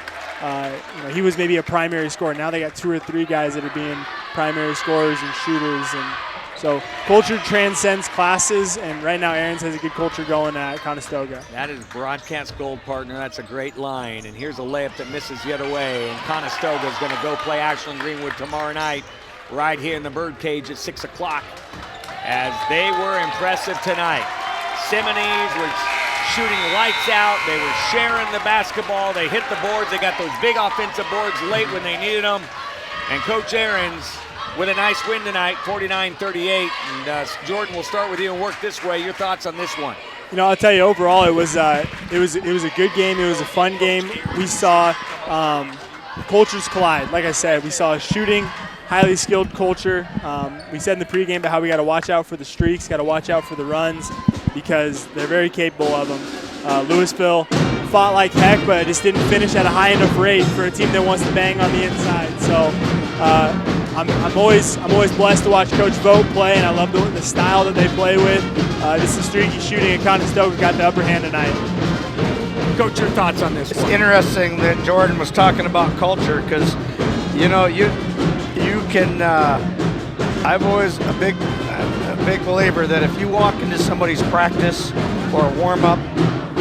He was maybe a primary scorer. Now they got 2 or 3 guys that are being primary scorers and shooters. And so culture transcends classes, and right now Aaron's has a good culture going at Conestoga. That is broadcast gold, partner. That's a great line. And here's a layup that misses the other way. And Conestoga is going to go play Ashland-Greenwood tomorrow night right here in the Birdcage at 6 o'clock, as they were impressive tonight. Simonees was shooting lights out. They were sharing the basketball. They hit the boards. They got those big offensive boards late when they needed them. And Coach Aaron's with a nice win tonight, 49-38. And Jordan, we'll start with you and work this way. Your thoughts on this one? I'll tell you, overall, it was a good game. It was a fun game. We saw cultures collide. Like I said, we saw a shooting, highly skilled culture. We said in the pregame about how we got to watch out for the streaks, got to watch out for the runs, because they're very capable of them. Louisville fought like heck, but just didn't finish at a high enough rate for a team that wants to bang on the inside. So I'm always blessed to watch Coach Vogt play, and I love the style that they play with. Just the streaky shooting at Conestoga got the upper hand tonight. Coach, your thoughts on this? It's interesting that Jordan was talking about culture, because you can. I'm always a big believer that if you walk into somebody's practice or a warm up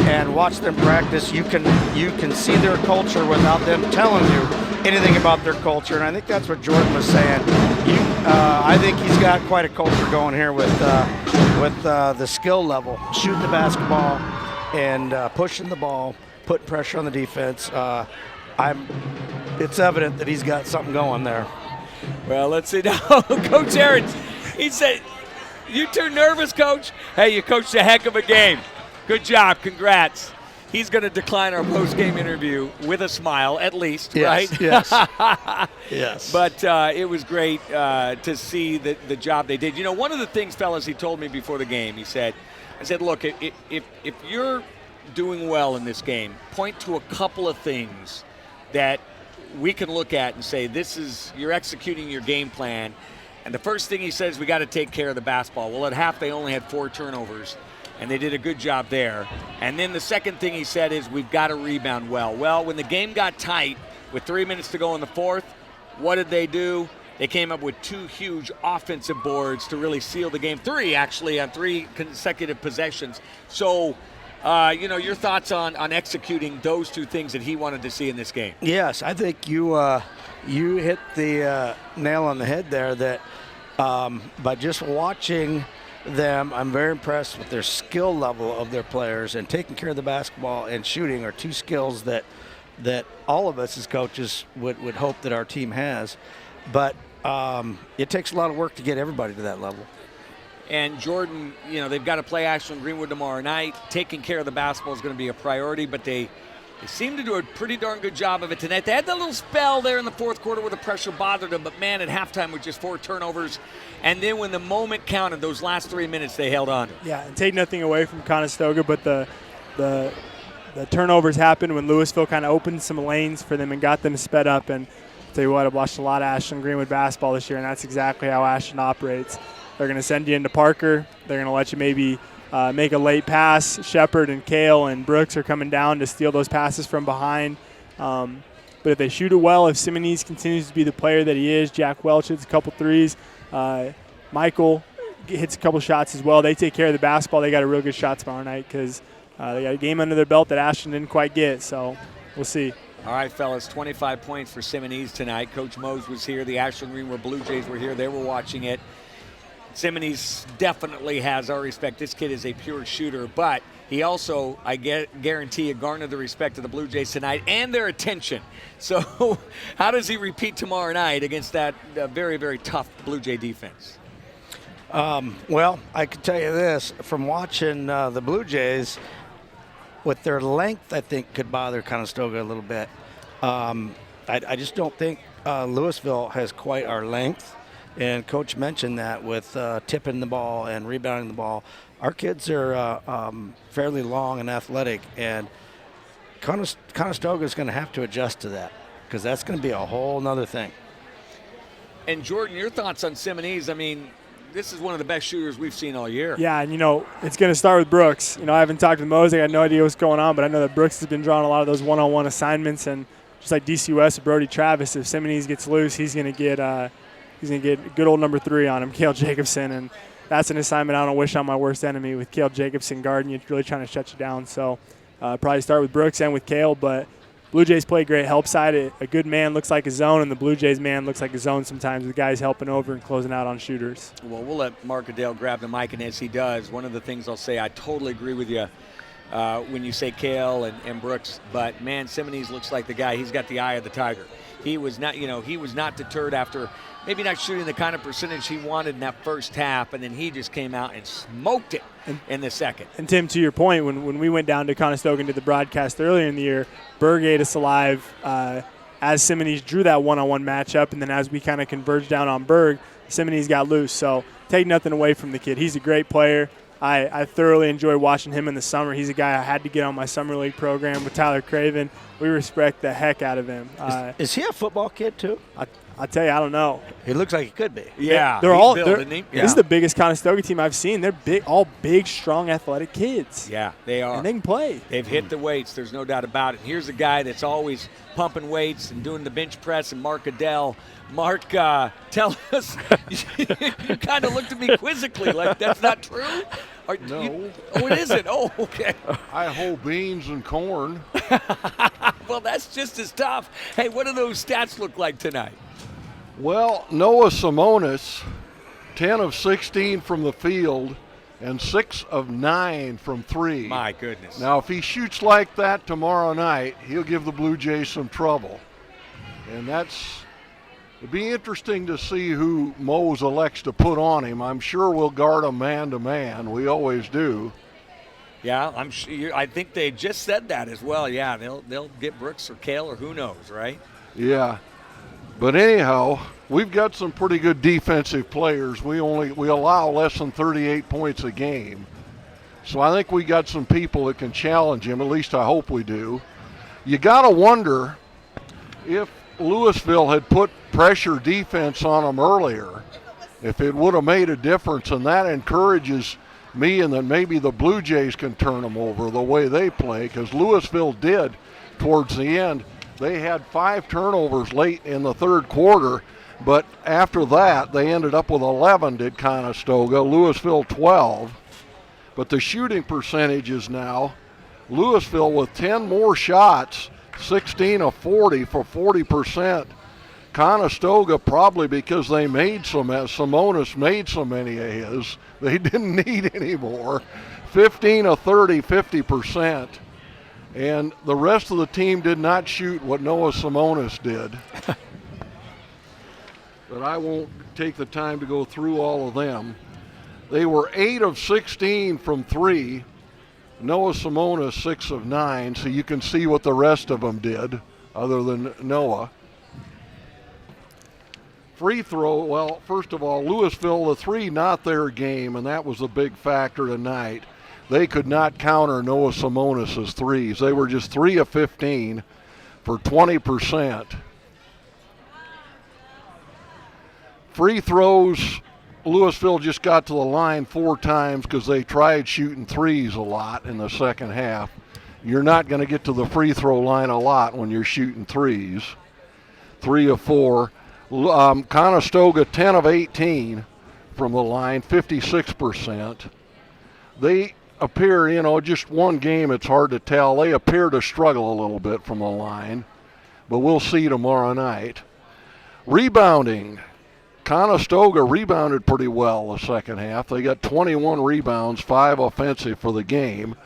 and watch them practice, you can see their culture without them telling you anything about their culture. And I think that's what Jordan was saying. I think he's got quite a culture going here with the skill level, shooting the basketball and pushing the ball, putting pressure on the defense. It's evident that he's got something going there. Well, let's see now. Coach Aaron, he said, "You too nervous, Coach?" Hey, you coached a heck of a game. Good job. Congrats. He's going to decline our post-game interview with a smile, at least, yes, right? Yes. Yes. But it was great to see the job they did. One of the things, fellas, he told me before the game, I said, look, if you're doing well in this game, point to a couple of things that we can look at and say, you're executing your game plan. And the first thing he says, we got to take care of the basketball. Well, at half, they only had 4 turnovers, and they did a good job there. And then the second thing he said is, we've got to rebound well. Well, when the game got tight with 3 minutes to go in the fourth, what did they do? They came up with 2 huge offensive boards to really seal the game. 3, actually, on 3 consecutive possessions. So, your thoughts on executing those 2 things that he wanted to see in this game? Yes, I think you hit the nail on the head there. That by just watching them, I'm very impressed with their skill level of their players, and taking care of the basketball and shooting are 2 skills that all of us as coaches would hope that our team has. But it takes a lot of work to get everybody to that level. And Jordan, they've got to play Ashland-Greenwood tomorrow night. Taking care of the basketball is going to be a priority, but they seem to do a pretty darn good job of it tonight. They had that little spell there in the fourth quarter where the pressure bothered them, but man, at halftime with just 4 turnovers. And then when the moment counted, those last 3 minutes, they held on. Yeah, and take nothing away from Conestoga, but the turnovers happened when Louisville kind of opened some lanes for them and got them sped up. And I'll tell you what, I've watched a lot of Ashland-Greenwood basketball this year, and that's exactly how Ashland operates. They're going to send you into Parker. They're going to let you maybe make a late pass. Shepard and Kale and Brooks are coming down to steal those passes from behind. But if they shoot it well, if Simonees continues to be the player that he is, Jack Welch hits a couple threes, Michael hits a couple shots as well. They take care of the basketball. They got a real good shot tomorrow night because they got a game under their belt that Ashland didn't quite get. So we'll see. All right, fellas, 25 points for Simonees tonight. Coach Mose was here. The Ashland-Greenwood Blue Jays were here. They were watching it. Simonees definitely has our respect. This kid is a pure shooter, but he also, I guarantee, garnered the respect of the Blue Jays tonight and their attention. So how does he repeat tomorrow night against that very, very tough Blue Jay defense? Well, I can tell you this. From watching the Blue Jays, with their length, I think could bother Conestoga a little bit. I just don't think Louisville has quite our length. And Coach mentioned that with tipping the ball and rebounding the ball. Our kids are fairly long and athletic, and Conestoga is going to have to adjust to that because that's going to be a whole nother thing. And Jordan, your thoughts on Simonees? I mean, this is one of the best shooters we've seen all year. Yeah, and, it's going to start with Brooks. I haven't talked to Mose. I got no idea what's going on, but I know that Brooks has been drawing a lot of those one-on-one assignments, and just like DC West or Brody Travis, if Simonese gets loose, he's going to get good old number 3 on him, Cale Jacobson, and that's an assignment I don't wish on my worst enemy with Cale Jacobson guarding you, really trying to shut you down. So probably start with Brooks and with Cale, but Blue Jays play great help side. A good man looks like a zone, and the Blue Jays man looks like a zone sometimes with guys helping over and closing out on shooters. Well, we'll let Mark Adele grab the mic, and as he does, one of the things I'll say, I totally agree with you when you say Cale and Brooks, but, man, Simonese looks like the guy. He's got the eye of the tiger. He was not, he was not deterred after maybe not shooting the kind of percentage he wanted in that first half, and then he just came out and smoked it in the second. And, Tim, to your point, when we went down to Conestoga and did the broadcast earlier in the year, Berg ate us alive as Simonese drew that one-on-one matchup, and then as we kind of converged down on Berg, Simonese got loose. So take nothing away from the kid. He's a great player. I thoroughly enjoy watching him in the summer. He's a guy I had to get on my summer league program with Tyler Craven. We respect the heck out of him. Is he a football kid too? I'll tell you, I don't know. He looks like he could be. Yeah, they're all. isn't he? This is the biggest Conestoga team I've seen. They're all big, strong, athletic kids. Yeah, they are. And they can play. They've hit the weights. There's no doubt about it. Here's a guy that's always pumping weights and doing the bench press, and Mark Adele. Mark, tell us. You kind of looked at me quizzically, like that's not true. No. It isn't. Oh, okay. I hoe beans and corn. Well, that's just as tough. Hey, what do those stats look like tonight? Well, Noah Simonis, 10 of 16 from the field and 6 of 9 from 3. My goodness. Now, if he shoots like that tomorrow night, he'll give the Blue Jays some trouble. And it'd be interesting to see who Mose elects to put on him. I'm sure we'll guard him man-to-man. We always do. Yeah, I'm sure. I think they just said that as well. Yeah, they'll get Brooks or Cale or who knows, right? Yeah. But anyhow, we've got some pretty good defensive players. We allow less than 38 points a game. So I think we got some people that can challenge him. At least I hope we do. You got to wonder if Louisville had put pressure defense on them earlier, if it would have made a difference, and that encourages me, and then maybe the Blue Jays can turn them over the way they play, because Louisville did towards the end. They had 5 turnovers late in the third quarter, but after that they ended up with 11, did Conestoga, Louisville 12. But the shooting percentages now, Louisville with 10 more shots, 16 of 40 for 40%. Conestoga, probably because they made Simonis made so many of his, they didn't need any more. 15 of 30, 50%. And the rest of the team did not shoot what Noah Simonis did. But I won't take the time to go through all of them. They were 8 of 16 from 3. Noah Simonis 6 of 9, so you can see what the rest of them did other than Noah. Free throw, well, first of all, Louisville, the 3 not their game, and that was a big factor tonight. They could not counter Noah Simonis' threes. They were just 3 of 15 for 20%. Free throws, Louisville just got to the line 4 times because they tried shooting threes a lot in the second half. You're not going to get to the free throw line a lot when you're shooting threes. 3 of 4. Conestoga 10 of 18 from the line, 56%. They appear, just one game, it's hard to tell. They appear to struggle a little bit from the line, but we'll see tomorrow night. Rebounding. Conestoga rebounded pretty well the second half. They got 21 rebounds, 5 offensive for the game.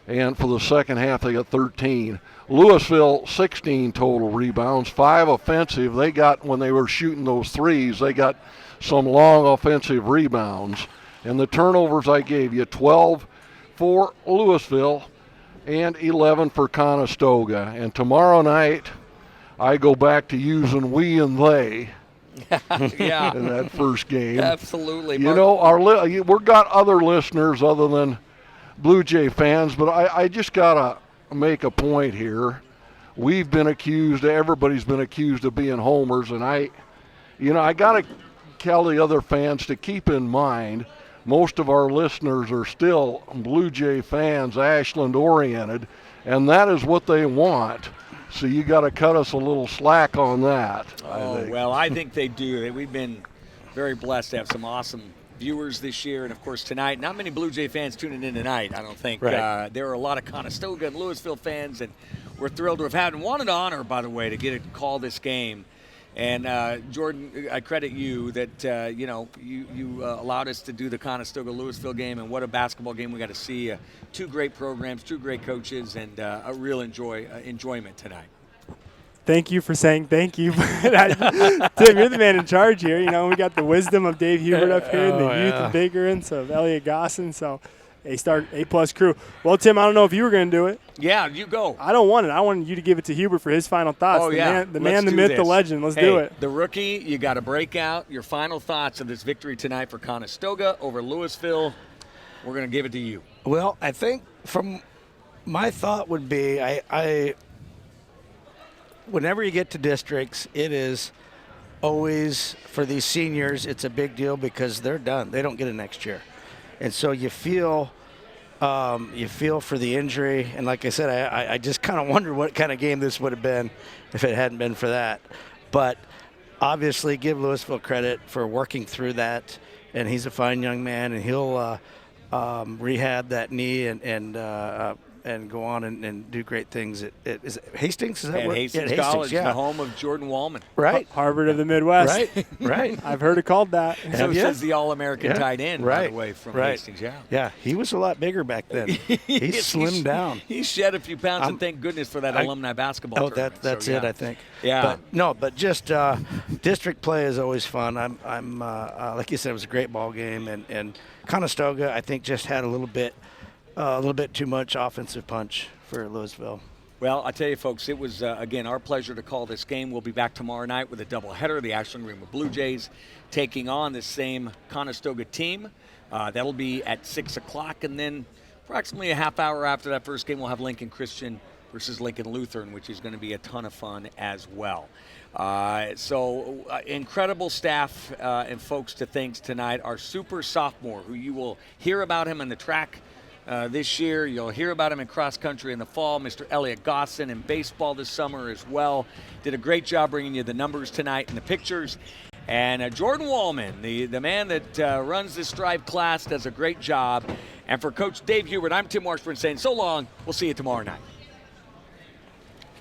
And for the second half, they got 13. Louisville, 16 total rebounds, 5 offensive. They got, when they were shooting those threes, they got some long offensive rebounds. And the turnovers I gave you, 12 for Louisville and 11 for Conestoga. And tomorrow night, I go back to using we and they. Yeah. In that first game. Absolutely. We've got other listeners other than Blue Jay fans, but I just got to make a point here. We've been accused, everybody's been accused of being homers, and I got to tell the other fans to keep in mind, most of our listeners are still Blue Jay fans, Ashland oriented, and that is what they want. So you got to cut us a little slack on that. I think they do. We've been very blessed to have some awesome viewers this year, and of course tonight, not many Blue Jay fans tuning in tonight, I don't think. Right. There are a lot of Conestoga and Louisville fans, and we're thrilled to have had, and what an honor, by the way, to get to call this game. And Jordan, I credit you that you allowed us to do the Conestoga-Louisville game, and what a basketball game we got to see. Two great programs, two great coaches, and a real enjoyment tonight. Thank you for saying thank you. Tim, you're the man in charge here. You know, we got the wisdom of Dave Hubert up here, and the youth of ignorance of Elliot Gosson. So, A-plus crew. Well, Tim, I don't know if you were going to do it. Yeah, you go. I don't want it. I wanted you to give it to Hubert for his final thoughts. Oh, The man, the myth, the legend. Let's do it. The rookie, you got to break out your final thoughts of this victory tonight for Conestoga over Louisville. We're going to give it to you. Well, I think from my thought would be whenever you get to districts, it is always, for these seniors, it's a big deal because they're done. They don't get it next year. And so you feel for the injury. And like I said, I just kind of wonder what kind of game this would have been if it hadn't been for that. But obviously give Louisville credit for working through that. And he's a fine young man, and he'll rehab that knee and go on and do great things. Is it Hastings? Is that where? Hastings College, the home of Jordan Wallman. Right. Harvard of the Midwest. Right. I've heard it called that. So says the All-American tight end, by the way, from Hastings. Yeah, he was a lot bigger back then. He slimmed down. He shed a few pounds, and thank goodness for that alumni basketball tournament. That's it, I think. Yeah. But just district play is always fun. I'm like you said, it was a great ball game, and Conestoga, I think, just had a little bit too much offensive punch for Louisville. Well, I tell you, folks, it was, again, our pleasure to call this game. We'll be back tomorrow night with a doubleheader. The Ashland-Greenwood Blue Jays taking on the same Conestoga team. That'll be at 6 o'clock, and then approximately a half hour after that first game, we'll have Lincoln Christian versus Lincoln Lutheran, which is going to be a ton of fun as well. Incredible staff and folks to thank tonight. Our super sophomore, who you will hear about him in the track this year. You'll hear about him in cross country in the fall. Mr. Elliot Gosson in baseball this summer as well. Did a great job bringing you the numbers tonight and the pictures. And Jordan Wallman, the man that runs this Strive class, does a great job. And for Coach Dave Hubert, I'm Tim Washburn saying so long. We'll see you tomorrow night.